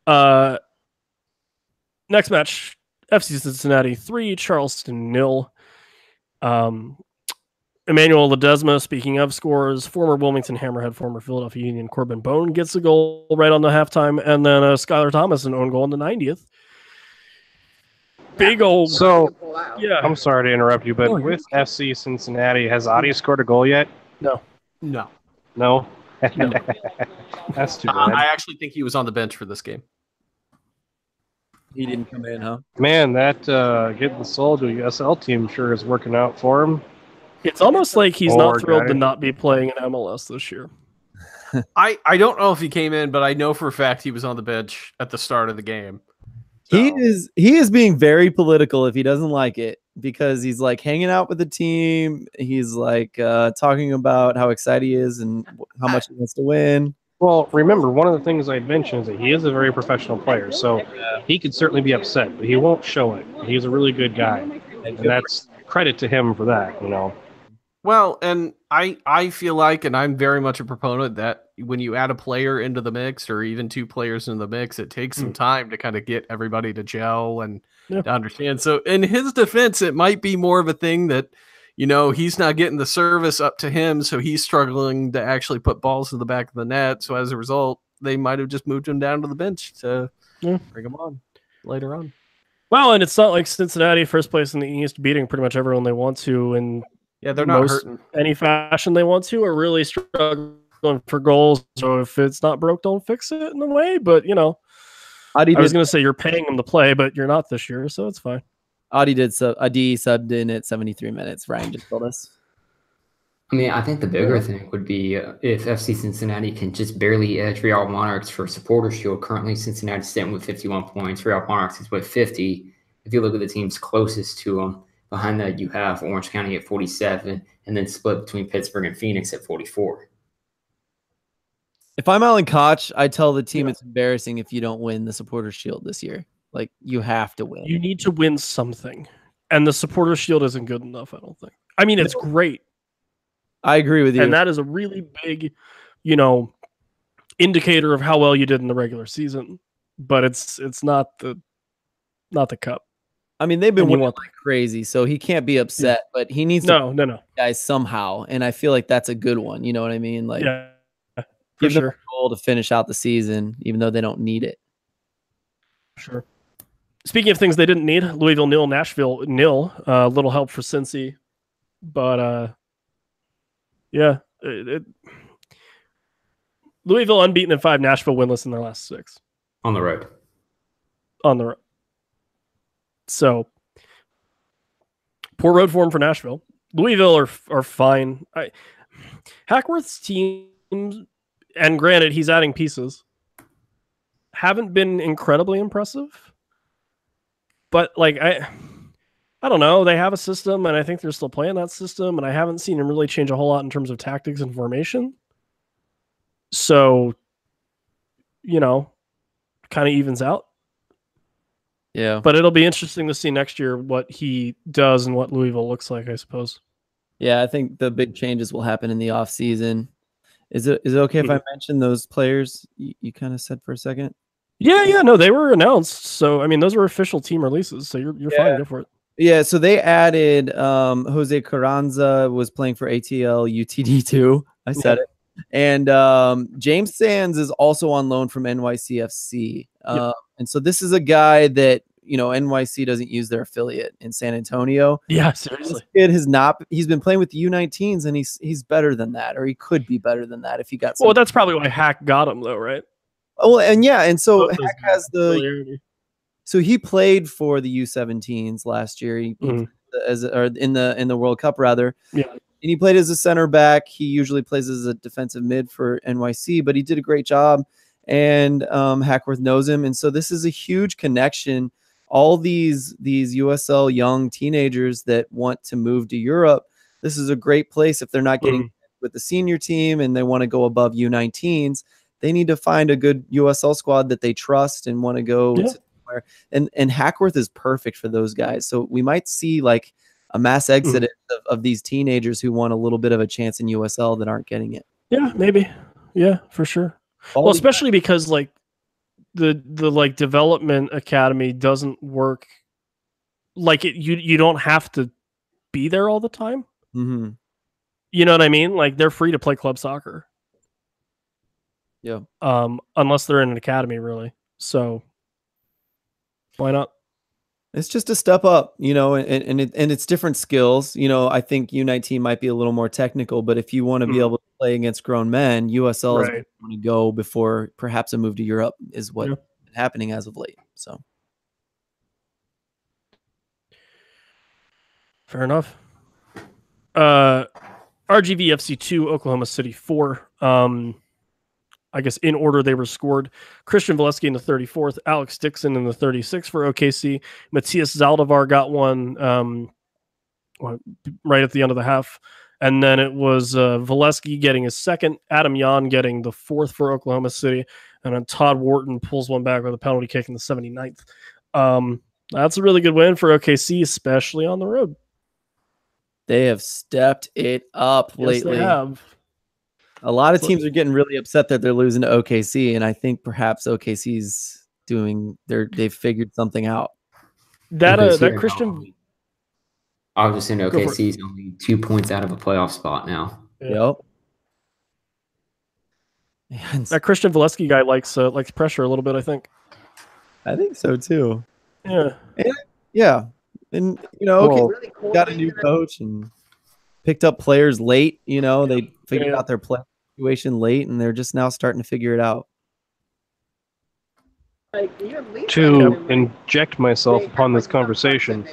help. Next match, FC Cincinnati 3, Charleston 0. Emmanuel Ledesma, speaking of scores, former Wilmington Hammerhead, former Philadelphia Union Corbin Bone gets a goal right on the halftime, and then Skylar Thomas an own goal in the 90th. Big old. So, yeah. I'm sorry to interrupt you, but with FC Cincinnati, has Adi scored a goal yet? No. No? No. That's too bad. I actually think he was on the bench for this game. He didn't come in, huh? Man, that getting sold to a USL team sure is working out for him. It's almost like he's not Poor thrilled guy. to not be playing in MLS this year. I don't know if he came in, but I know for a fact he was on the bench at the start of the game. So. He is being very political if he doesn't like it, because he's like hanging out with the team. He's like talking about how excited he is and how much he wants to win. Well, remember, one of the things I'd mentioned is that he is a very professional player, so he could certainly be upset, but he won't show it. He's a really good guy, and that's credit to him for that, you know. Well, and I feel like, and I'm very much a proponent that when you add a player into the mix, or even 2 players in the mix, it takes some time to kind of get everybody to gel and to understand. So in his defense, it might be more of a thing that, you know, he's not getting the service up to him, so he's struggling to actually put balls in the back of the net. So as a result, they might have just moved him down to the bench to bring him on later on. Well, and it's not like Cincinnati, first place in the East, beating pretty much everyone they want to, and yeah, they're not hurting any fashion they want to, or really struggling for goals. So if it's not broke, don't fix it in a way. But you know, I was going to say you're paying them to play, but you're not this year, so it's fine. Adi subbed in at 73 minutes. Ryan just told us. I mean, I think the bigger thing would be if FC Cincinnati can just barely edge Real Monarchs for Supporter Shield. Currently, Cincinnati's sitting with 51 points. Real Monarchs is with 50. If you look at the teams closest to them, behind that you have Orange County at 47, and then split between Pittsburgh and Phoenix at 44. If I'm Alan Koch, I tell the team it's embarrassing if you don't win the Supporter Shield this year. Like, you have to win. You need to win something. And the Supporter Shield isn't good enough, I don't think. I mean, it's great. I agree with you. And that is a really big, you know, indicator of how well you did in the regular season. But it's not the cup. I mean, they've been winning like crazy, so he can't be upset, but he needs to no guys somehow. And I feel like that's a good one. You know what I mean? Like, Give them a goal to finish out the season, even though they don't need it. Sure. Speaking of things they didn't need, Louisville 0, Nashville 0. A little help for Cincy, but yeah, Louisville unbeaten in 5, Nashville winless in their last 6 on the road. On the road. So poor road form for Nashville. Louisville are fine. Hackworth's team, and granted, he's adding pieces, haven't been incredibly impressive. But like I don't know. They have a system, and I think they're still playing that system. And I haven't seen him really change a whole lot in terms of tactics and formation. So, kind of evens out. Yeah. But it'll be interesting to see next year what he does and what Louisville looks like, I suppose. Yeah, I think the big changes will happen in the off season. Is it okay if I mention those players you kind of said for a second? Yeah, no, they were announced. So I mean, those were official team releases. So you're fine. Go for it. Yeah, so they added Jose Carranza was playing for ATL UTD2. I said it. And James Sands is also on loan from NYCFC. And so this is a guy that, NYC doesn't use their affiliate in San Antonio. Yeah, seriously. This kid he's been playing with the U19s, and he's better than that, or he could be better than that if he got Well, that's probably why Hack got him though, right? Oh, and so Hack has so he played for the U17s last year. He in the World Cup rather. Yeah. And he played as a center back. He usually plays as a defensive mid for NYC, but he did a great job. And Hackworth knows him. And so this is a huge connection. All these USL young teenagers that want to move to Europe, this is a great place if they're not getting with the senior team and they want to go above U19s. They need to find a good USL squad that they trust and want to go to somewhere. And Hackworth is perfect for those guys. So we might see like a mass exit of these teenagers who want a little bit of a chance in USL that aren't getting it. Yeah, maybe. Yeah, for sure. Well, especially because like the like development academy doesn't work like it. You don't have to be there all the time. Mm-hmm. You know what I mean? Like they're free to play club soccer. Yeah. Unless they're in an academy, really. So why not? It's just a step up, and it's different skills. I think U19 might be a little more technical, but if you want to be able to play against grown men, USL is where you want to go before perhaps a move to Europe is what's happening as of late. So fair enough. RGV FC 2, Oklahoma City 4. I guess in order they were scored. Christian Valesky in the 34th, Alex Dixon in the 36th for OKC. Matthias Zaldivar got one right at the end of the half. And then it was Valesky getting his second, Adam Yan getting the 4th for Oklahoma City, and then Todd Wharton pulls one back with a penalty kick in the 79th. That's a really good win for OKC, especially on the road. They have stepped it up lately. They have. A lot of teams are getting really upset that they're losing to OKC, and I think perhaps OKC's they've figured something out. That Christian. I was just saying OKC's only 2 points out of a playoff spot now. Yep. That Christian Valesky guy likes pressure a little bit, I think. I think so too. Yeah. And okay, got a new coach and picked up players late. They figured out their play situation late, and they're just now starting to figure it out. To inject myself upon this conversation,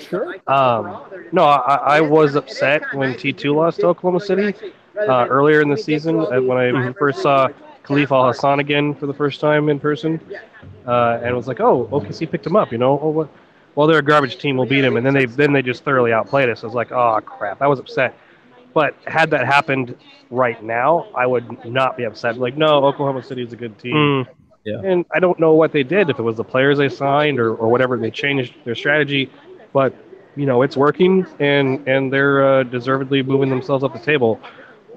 no, I was upset when T2 lost to Oklahoma City earlier in the season when I first saw Khalif Al Hassan again for the first time in person, and was like, "Oh, OKC picked him up." Well, they're a garbage team. We'll beat him, and then they just thoroughly outplayed us. I was like, "Oh crap!" I was upset. But had that happened right now, I would not be upset. Like, no, Oklahoma City is a good team. Yeah. And I don't know what they did, if it was the players they signed or whatever, they changed their strategy. But, it's working, and they're deservedly moving themselves up the table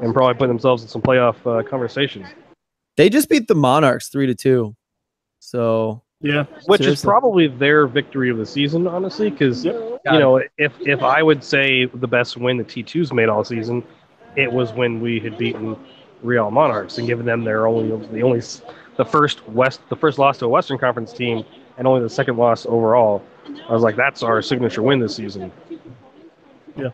and probably putting themselves in some playoff conversations. They just beat the Monarchs 3-2. So... yeah, which is probably their victory of the season, honestly, because if I would say the best win the T2's made all season, it was when we had beaten Real Monarchs and giving them the first loss to a Western Conference team and only the second loss overall. I was like, that's our signature win this season. Yeah.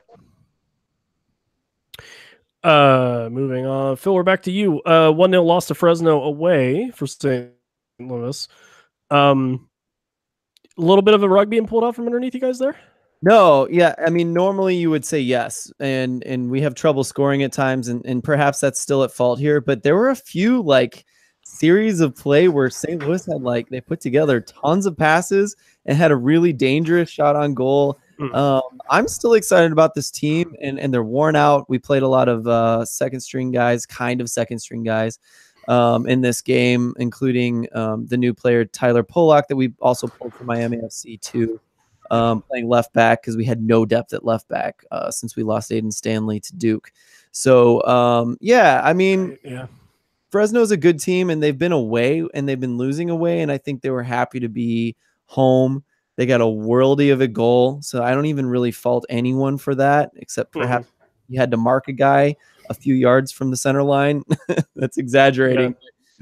Moving on. Phil, we're back to you. 1-0 loss to Fresno away for St. Louis. A little bit of a rug being pulled out from underneath you guys there? No, yeah. I mean, normally you would say yes, and we have trouble scoring at times, and perhaps that's still at fault here. But there were a few like series of play where St. Louis had they put together tons of passes and had a really dangerous shot on goal. I'm still excited about this team, and they're worn out. We played a lot of second string guys in this game, including the new player Tyler Polak that we also pulled from Miami FC too. Playing left back because we had no depth at left back since we lost Aiden Stanley to Duke. So, yeah, I mean, Fresno's a good team, and they've been away, and they've been losing away, and I think they were happy to be home. They got a worldie of a goal, so I don't even really fault anyone for that, except perhaps you had to mark a guy a few yards from the center line. That's exaggerating.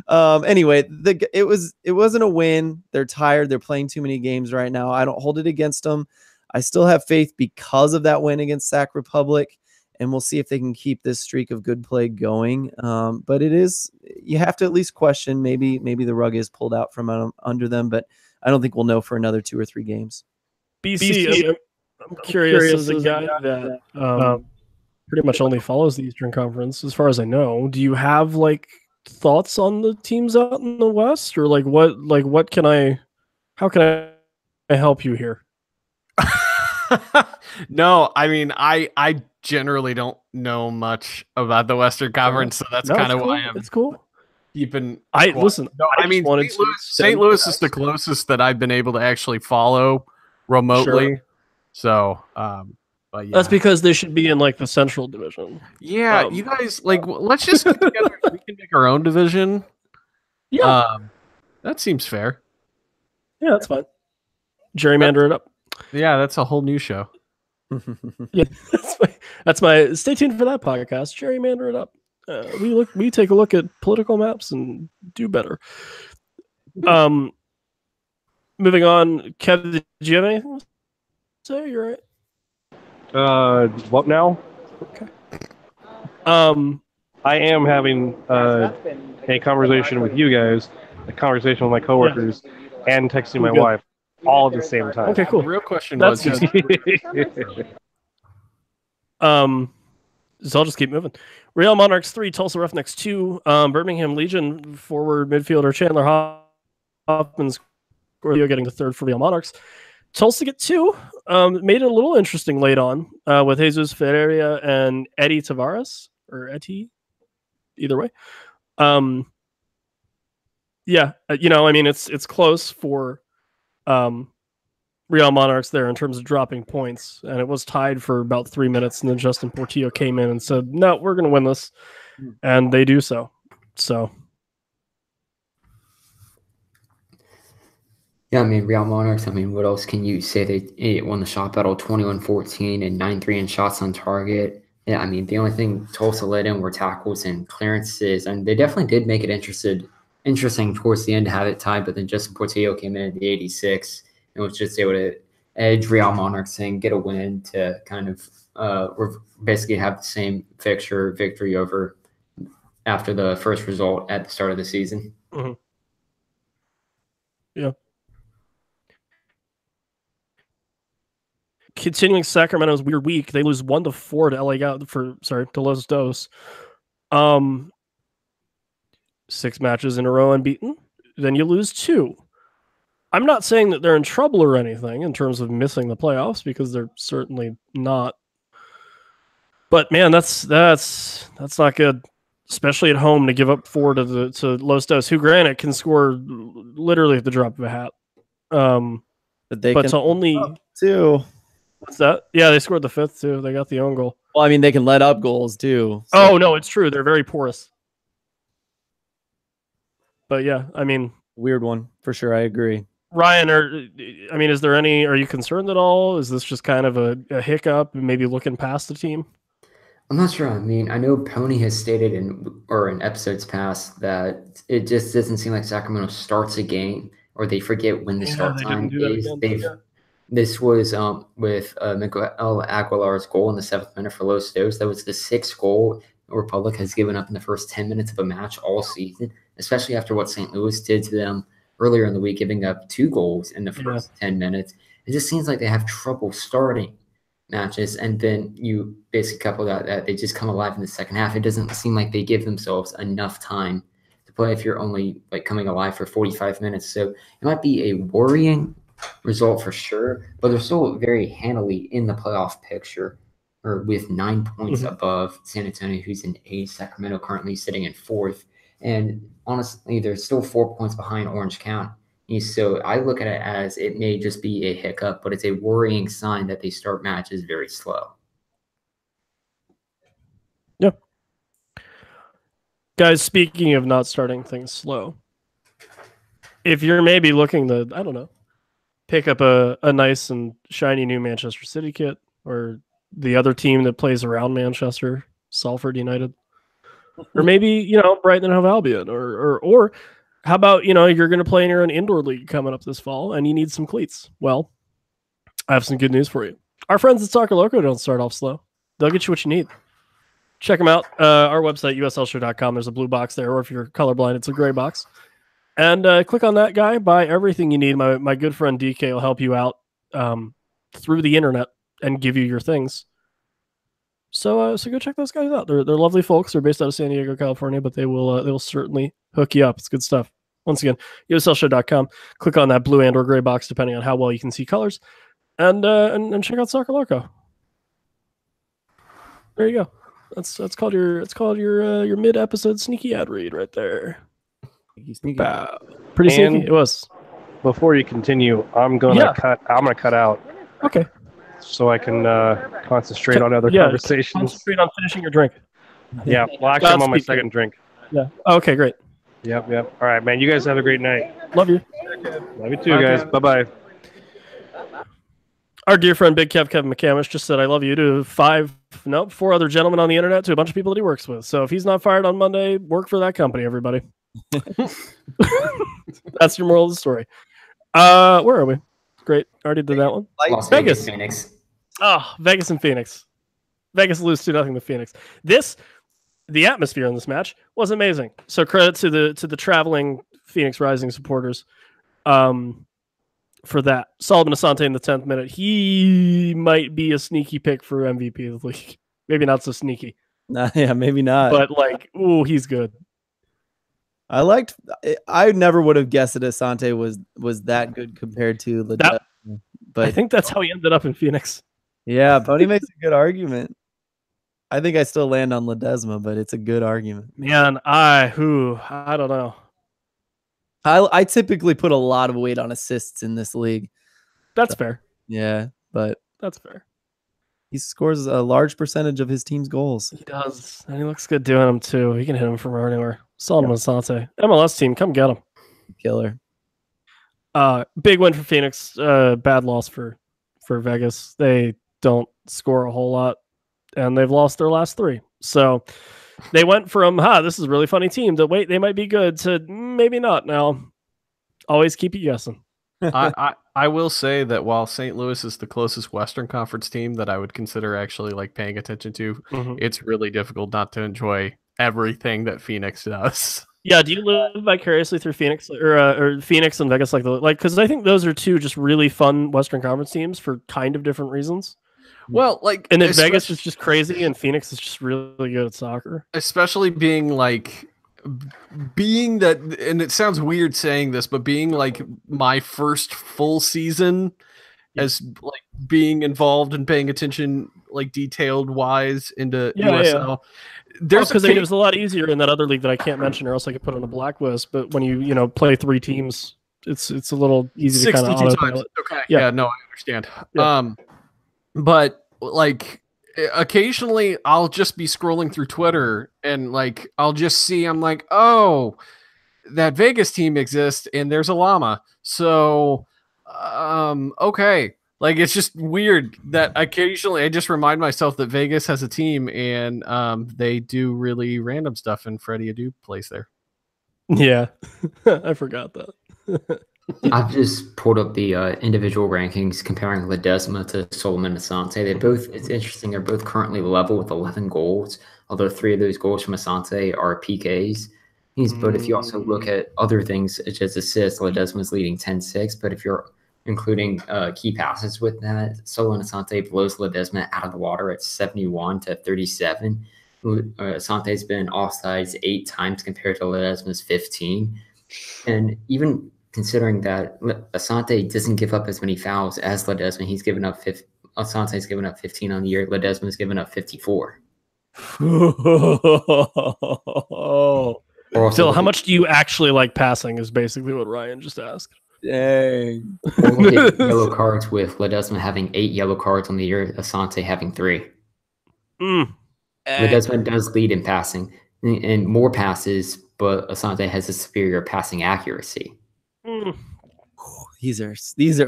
Yeah. Anyway, it wasn't a win. They're tired. They're playing too many games right now. I don't hold it against them. I still have faith because of that win against Sac Republic, and we'll see if they can keep this streak of good play going. But you have to at least question maybe the rug is pulled out from under them, but I don't think we'll know for another 2 or 3 games. BC, I'm curious as a guy that pretty much only follows the Eastern Conference, as far as I know. Do you have thoughts on the teams out in the West, or how can I help you here? No, I mean, I generally don't know much about the Western Conference, so that's kind of why I'm. It's cool. Listen. No, I mean, St. Louis is the closest that I've been able to actually follow remotely. Sure. So, but yeah. That's because they should be in the Central Division. Yeah, you guys let's just get together. We can make our own division. Yeah, that seems fair. Yeah, that's fine. Gerrymander it up. Yeah, that's a whole new show. Yeah, that's my. Stay tuned for that podcast. Gerrymander it up. We take a look at political maps and do better. Moving on, Kev, did you have anything to say? You're right. What now? Okay. I am having a conversation with you guys, a conversation with my coworkers, and texting my wife all at the same time. Okay, cool. The real question was. So I'll just keep moving. Real Monarchs 3, Tulsa Roughnecks 2. Birmingham Legion forward midfielder Chandler Hoffman's getting the third for Real Monarchs. Tulsa get 2. Made it a little interesting late on with Jesus Ferreira and Eddie Tavares, or Eti, either way. Yeah, I mean, it's close for Real Monarchs there in terms of dropping points, and it was tied for about 3 minutes, and then Justin Portillo came in and said, "No, we're going to win this," and they do so. So, yeah, I mean, Real Monarchs. I mean, what else can you say? They won the shot battle 21-14 and 9-3 in shots on target. Yeah, I mean, the only thing Tulsa led in were tackles and clearances, and they definitely did make it interesting towards the end to have it tied. But then Justin Portillo came in at the 86. And was just able to edge Real Monarchs and get a win to kind of basically have the same victory over after the first result at the start of the season. Mm-hmm. Yeah. Continuing Sacramento's weird week, they lose 1-4 to Los Dos. 6 matches in a row unbeaten. Then you lose 2. I'm not saying that they're in trouble or anything in terms of missing the playoffs, because they're certainly not. But man, that's not good, especially at home, to give up 4 to Los Dos, who granted can score literally at the drop of a hat. But to only 2. What's that? Yeah, they scored the 5th too. They got the own goal. Well, I mean, they can let up goals too. So. Oh no, it's true. They're very porous. But yeah, I mean, weird one for sure. I agree. Ryan, are you concerned at all? Is this just kind of a hiccup and maybe looking past the team? I'm not sure. I mean, I know Pony has stated in episodes past that it just doesn't seem like Sacramento starts a game or they forget when the start they didn't time do that is. again. This was with Miguel Aguilar's goal in the 7th minute for Los Dos. That was the 6th goal Republic has given up in the first 10 minutes of a match all season, especially after what St. Louis did to them earlier in the week, giving up 2 goals in the first 10 minutes. It just seems like they have trouble starting matches, and then you basically couple that they just come alive in the second half. It doesn't seem like they give themselves enough time to play if you're only like coming alive for 45 minutes. So it might be a worrying result for sure, but they're still very handily in the playoff picture, or with 9 points above San Antonio, who's in 8th. Sacramento currently sitting in 4th, and honestly, they're still 4 points behind Orange County. So I look at it as it may just be a hiccup, but it's a worrying sign that they start matches very slow. Yeah. Guys, speaking of not starting things slow, if you're maybe looking to, I don't know, pick up a nice and shiny new Manchester City kit, or the other team that plays around Manchester, Salford United, or maybe, Brighton and Hove Albion, or how about, you're going to play in your own indoor league coming up this fall and you need some cleats? Well, I have some good news for you. Our friends at Soccer Loco don't start off slow. They'll get you what you need. Check them out. Our website, uslshow.com. There's a blue box there, or if you're colorblind, it's a gray box. And click on that guy, buy everything you need. My good friend DK will help you out through the internet and give you your things. So go check those guys out. They're lovely folks. They're based out of San Diego, California, but they will certainly hook you up. It's good stuff. Once again, uslshow.com. Click on that blue and or gray box, depending on how well you can see colors, and check out Soccer Loco. There you go. That's called your mid-episode sneaky ad read right there. Sneaky. Pretty sneaky. It was. Before you continue, I'm gonna cut out. Okay. So I can concentrate on other conversations. Concentrate on finishing your drink. Yeah. Well, actually, I'm on my second drink. Yeah. Okay, great. Yep. All right, man. You guys have a great night. Love you. Love you too, guys. Bye-bye. Our dear friend Big Kevin McCamish just said I love you to 4 other gentlemen on the internet, to a bunch of people that he works with. So if he's not fired on Monday, work for that company, everybody. That's your moral of the story. Where are we? Great. Already did that one. Las Vegas, Phoenix. Oh, Vegas and Phoenix. Vegas lose 2-0 to Phoenix. The atmosphere in this match was amazing. So credit to the traveling Phoenix Rising supporters for that. Solomon Asante in the 10th minute. He might be a sneaky pick for MVP of the league. Maybe not so sneaky. Yeah, maybe not. But he's good. I never would have guessed that Asante was that good compared to Ledesma. But I think that's how he ended up in Phoenix. Yeah, Pony makes a good argument. I think I still land on Ledesma, but it's a good argument. Man, I don't know. I typically put a lot of weight on assists in this league. That's fair. Yeah, but that's fair. He scores a large percentage of his team's goals. He does, and he looks good doing them too. He can hit them from anywhere. Solomon Asante, MLS team, come get him. Killer. Big win for Phoenix. Bad loss for Vegas. They don't score a whole lot, and they've lost their last 3. So they went from this is a really funny team to wait, they might be good, to maybe not. Now, always keep you guessing. I will say that while St. Louis is the closest Western Conference team that I would consider actually paying attention to, it's really difficult not to enjoy everything that Phoenix does. Yeah, do you live vicariously through Phoenix or Phoenix and Vegas because I think those are 2 just really fun Western Conference teams for kind of different reasons. Well, and then Vegas is just crazy and Phoenix is just really good at soccer. Especially being that, and it sounds weird saying this, but being my first full season as being involved and paying attention detailed wise into USL. Yeah. Because it was a lot easier in that other league that I can't mention, or else I could put on a blacklist. But when you play 3 teams, it's a little easy to kind of autopilot. Okay. Yeah. No, I understand. Yeah. But occasionally I'll just be scrolling through Twitter and I'll just see, I'm like, oh, that Vegas team exists and there's a llama. So, okay. Like, it's just weird that occasionally I just remind myself that Vegas has a team and they do really random stuff, and Freddie Adu plays there. Yeah, I forgot that. I've just pulled up the individual rankings comparing Ledesma to Solomon Asante. They both, it's interesting, they're both currently level with 11 goals, although 3 of those goals from Asante are PKs. But if you also look at other things such as assists, Ledesma's leading 10-6, but if you're including key passes with that, Solomon Asante blows Ledesma out of the water at 71 to 37. Asante's been offsides 8 times compared to Ledesma's 15. And even considering that Asante doesn't give up as many fouls as Ledesma, Asante's given up 15 on the year. Ledesma's given up 54. Phil, how much do you actually like passing is basically what Ryan just asked. Dang. Yellow cards with Ledesma having 8 yellow cards on the year, Asante having 3. Ledesma does lead in passing and more passes, but Asante has a superior passing accuracy. These are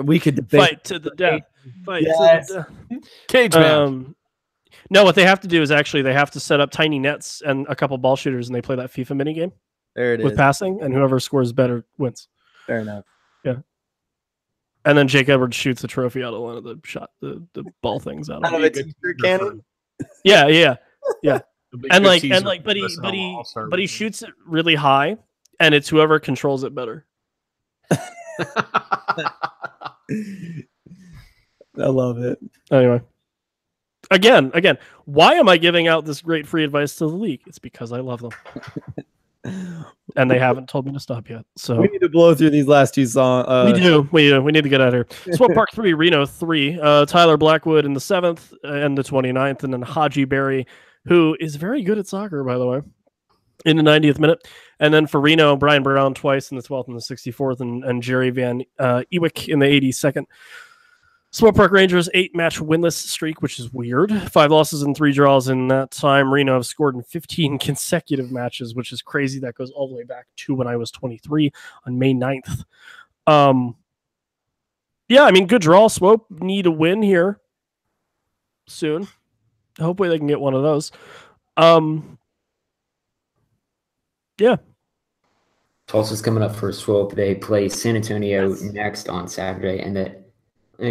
we could debate. Fight to the death. Fight Yes. to the death. Cage match. No, what they have to do is actually they have to set up tiny nets and a couple ball shooters, and they play that FIFA minigame There it is. with passing, and whoever scores better wins. Fair enough. And then Jake Edwards shoots the trophy out of one of the the ball things out of it. Cannon. Yeah. And Good like, but teaser for this All-Star he weekend. shoots it really high, and it's whoever controls it better. I love it. Anyway, again, why am I giving out this great free advice to the league? It's because I love them, and they haven't told me to stop yet. So We need to blow through these last 2 songs. we need to get out of here. Swamp Park 3, Reno 3. Tyler Blackwood in the 7th and the 29th, and then Haji Berry, who is very good at soccer, by the way, in the 90th minute. And then for Reno, Brian Brown twice in the 12th and the 64th, and Jerry Van Ewick in the 82nd. Swamp Park Rangers 8-match winless streak, which is weird. 5 losses and 3 draws in that time. Reno have scored in 15 consecutive matches, which is crazy. That goes all the way back to when I was 23 on May 9th. Yeah, I mean, good draw. Swope need a win here soon. Hopefully they can get one of those. Yeah. Tulsa's coming up for a Swope. They play San Antonio next on Saturday, and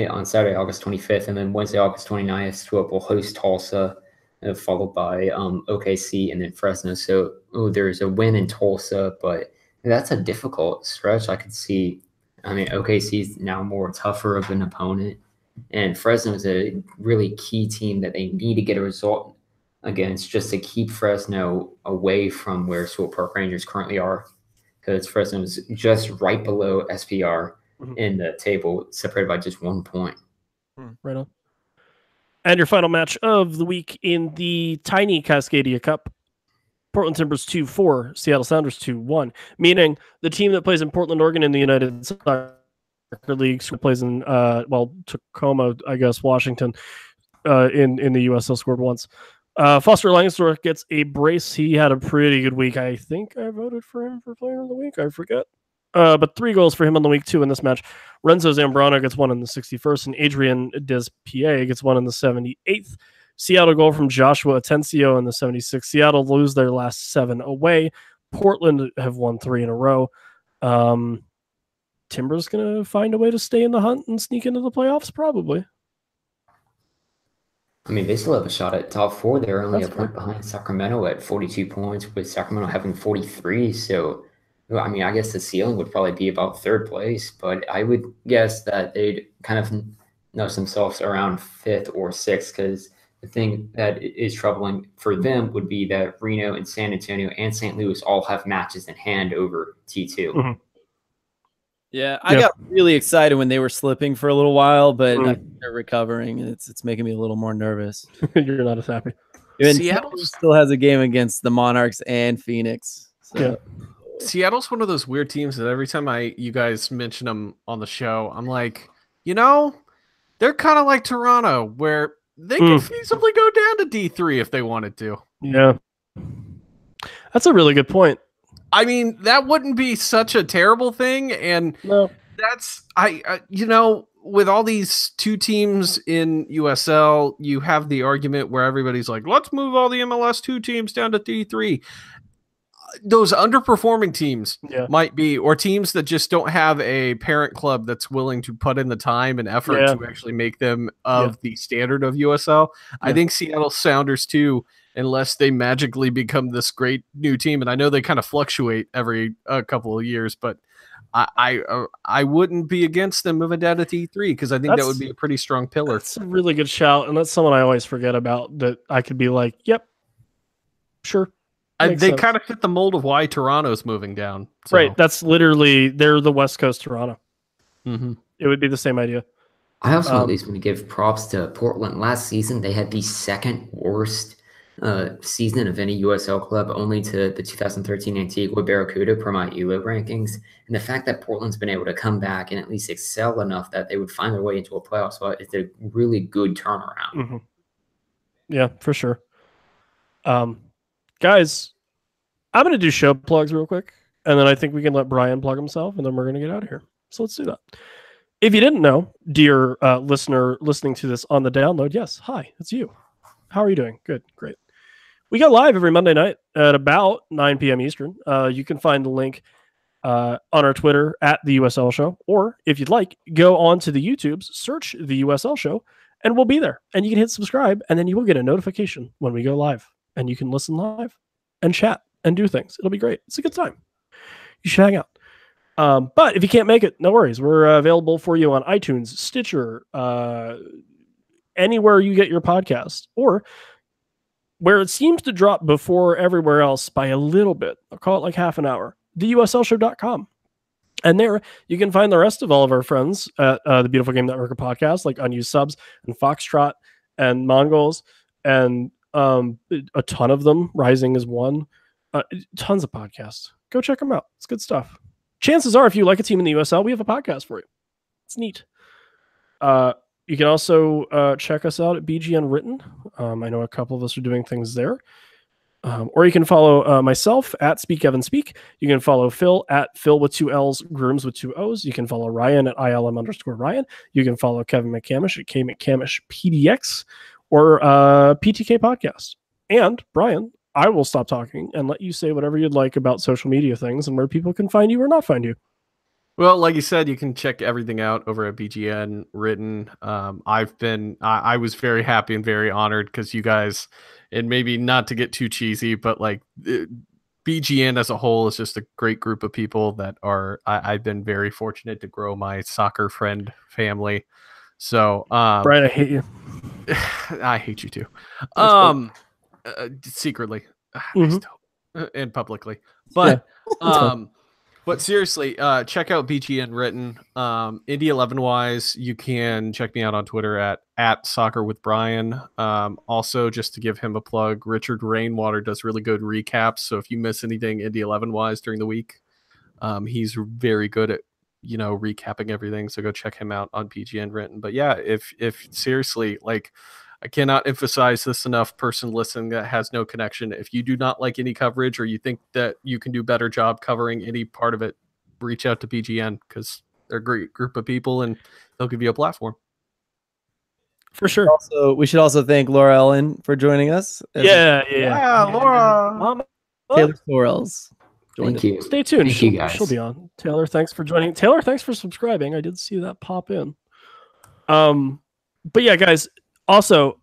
on Saturday, August 25th, and then Wednesday, August 29th, Swope will host Tulsa, followed by OKC and then Fresno. So there's a win in Tulsa, but that's a difficult stretch. I could see. I mean, OKC is now more tougher of an opponent, and Fresno is a really key team that they need to get a result against just to keep Fresno away from where Swope Park Rangers currently are, because Fresno is just right below SPR in the table, separated by just 1 point. Right on. And your final match of the week in the tiny Cascadia Cup. Portland Timbers 2-4, Seattle Sounders 2-1, meaning the team that plays in Portland, Oregon in the United Soccer League plays in, Tacoma, I guess, Washington, in the USL scored once. Foster Langsdorff gets a brace. He had a pretty good week. I think I voted for him for player of the week. I forget. But 3 goals for him on the week 2 in this match. Renzo Zambrano gets 1 in the 61st, and Adrian Despie gets 1 in the 78th. Seattle goal from Joshua Atencio in the 76th. Seattle lose their last 7 away. Portland have won 3 in a row. Timbers going to find a way to stay in the hunt and sneak into the playoffs, probably. I mean, they still have a shot at top 4. They're only That's a point behind Sacramento at 42 points, with Sacramento having 43. So, I mean, I guess the ceiling would probably be about 3rd place, but I would guess that they'd kind of nudge themselves around 5th or 6th, because the thing that is troubling for them would be that Reno and San Antonio and St. Louis all have matches in hand over T2. Mhm. Yeah, I got really excited when they were slipping for a little while, but I think they're recovering, and it's making me a little more nervous. You're not as happy. And Seattle Seattle still has a game against the Monarchs and Phoenix. So. Yeah. Seattle's one of those weird teams that every time you guys mention them on the show, I'm like, they're kind of like Toronto, where they could feasibly go down to D3 if they wanted to. Yeah. That's a really good point. I mean, that wouldn't be such a terrible thing, and No. that's with all these two teams in USL, you have the argument where everybody's like, let's move all the MLS2 teams down to D3. Those underperforming teams might be, or teams that just don't have a parent club that's willing to put in the time and effort to actually make them of the standard of USL. I think Seattle Sounders too, unless they magically become this great new team. And I know they kind of fluctuate every couple of years, but I wouldn't be against them moving down to T3 because I think that would be a pretty strong pillar. That's a really good shout, and that's someone I always forget about that I could be like, yep, sure. They kind of fit the mold of why Toronto's moving down. So. Right. That's literally, they're the West Coast Toronto. Mm-hmm. It would be the same idea. I also at least want to give props to Portland. Last season, they had the second worst season of any USL club, only to the 2013 Antigua Barracuda per my ELO rankings. And the fact that Portland's been able to come back and at least excel enough that they would find their way into a playoff spot is a really good turnaround. Mm-hmm. Yeah, for sure. Guys, I'm going to do show plugs real quick, and then I think we can let Brian plug himself, and then we're going to get out of here. So let's do that. If you didn't know, dear listener listening to this on the download, yes, hi, it's you. How are you doing? Good, great. We go live every Monday night at about 9 p.m. Eastern. You can find the link on our Twitter at the USL Show, or if you'd like, go on to the YouTubes, search the USL Show, and we'll be there. And you can hit subscribe, and then you will get a notification when we go live, and you can listen live and chat and do things. It'll be great. It's a good time. You should hang out. But if you can't make it, no worries. We're available for you on iTunes, Stitcher, anywhere you get your podcast, or where it seems to drop before everywhere else by a little bit. I'll call it like half an hour. TheUSLShow.com. And there you can find the rest of all of our friends at the Beautiful Game Network of podcasts, like Unused Subs and Foxtrot and Mongols and a ton of them. Rising is one. Tons of podcasts. Go check them out. It's good stuff. Chances are, if you like a team in the USL, we have a podcast for you. It's neat. You can also check us out at BGN Written. I know a couple of us are doing things there. Or you can follow myself at Speak Evan Speak. You can follow Phil at Phil with 2 L's, Grooms with 2 O's. You can follow Ryan at ILM_Ryan. You can follow Kevin McCamish at K McCamish PDX or PTK Podcast. And Brian, I will stop talking and let you say whatever you'd like about social media things and where people can find you or not find you. Well, like you said, you can check everything out over at BGN Written. I was very happy and very honored because you guys, and maybe not to get too cheesy, but like BGN as a whole is just a great group of people that I've been very fortunate to grow my soccer friend family. So, Brian, I hate you. I hate you too. Secretly and publicly, but but seriously, check out BGN Written. Indie 11 wise, you can check me out on Twitter at Soccer with Brian. Also, just to give him a plug, Richard Rainwater does really good recaps. So if you miss anything Indie 11 wise during the week, he's very good at recapping everything. So go check him out on BGN Written. But yeah, if seriously, like, I cannot emphasize this enough, person listening that has no connection. If you do not like any coverage or you think that you can do a better job covering any part of it, reach out to BGN because they're a great group of people and they'll give you a platform. For sure. Also, we should also thank Laura Ellen for joining us. Yeah, Laura. Mama. Taylor Sorrels. Thank you. Stay tuned. Thank you, guys. She'll be on. Taylor, thanks for joining. Taylor, thanks for subscribing. I did see that pop in. But yeah, guys. Also,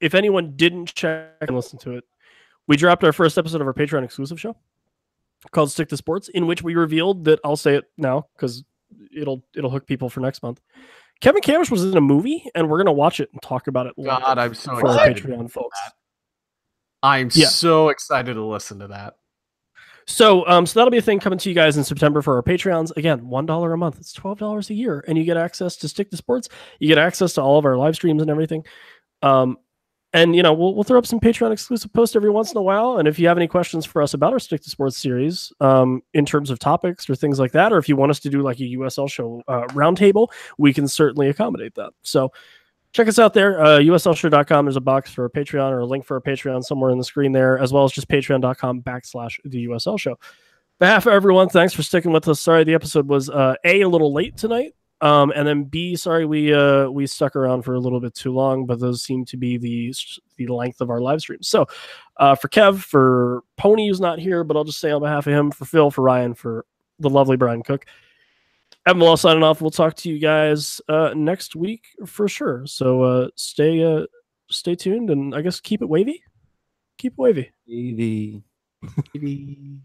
if anyone didn't check and listen to it, we dropped our first episode of our Patreon exclusive show called Stick to Sports, in which we revealed that, I'll say it now because it'll hook people for next month. Kevin Camish was in a movie, and we're gonna watch it and talk about it. God, I'm so for our excited. Patreon folks. I'm so excited to listen to that. So that'll be a thing coming to you guys in September for our Patreons. Again, $1 a month. It's $12 a year, and you get access to Stick to Sports. You get access to all of our live streams and everything. And we'll throw up some Patreon exclusive posts every once in a while. And if you have any questions for us about our Stick to Sports series, in terms of topics or things like that, or if you want us to do like a USL show roundtable, we can certainly accommodate that. So check us out there. USLshow.com. There's a box for a Patreon or a link for a Patreon somewhere in the screen there, as well as just patreon.com/the USL show. On behalf of everyone, thanks for sticking with us. Sorry the episode was a little late tonight. And then B, sorry, we stuck around for a little bit too long, but those seem to be the length of our live stream. So for Kev, for Pony, who's not here, but I'll just say on behalf of him, for Phil, for Ryan, for the lovely Brian Cook, Evan Malone signing off. We'll talk to you guys next week for sure. So stay tuned, and I guess keep it wavy. Keep it wavy. Wavy. Maybe.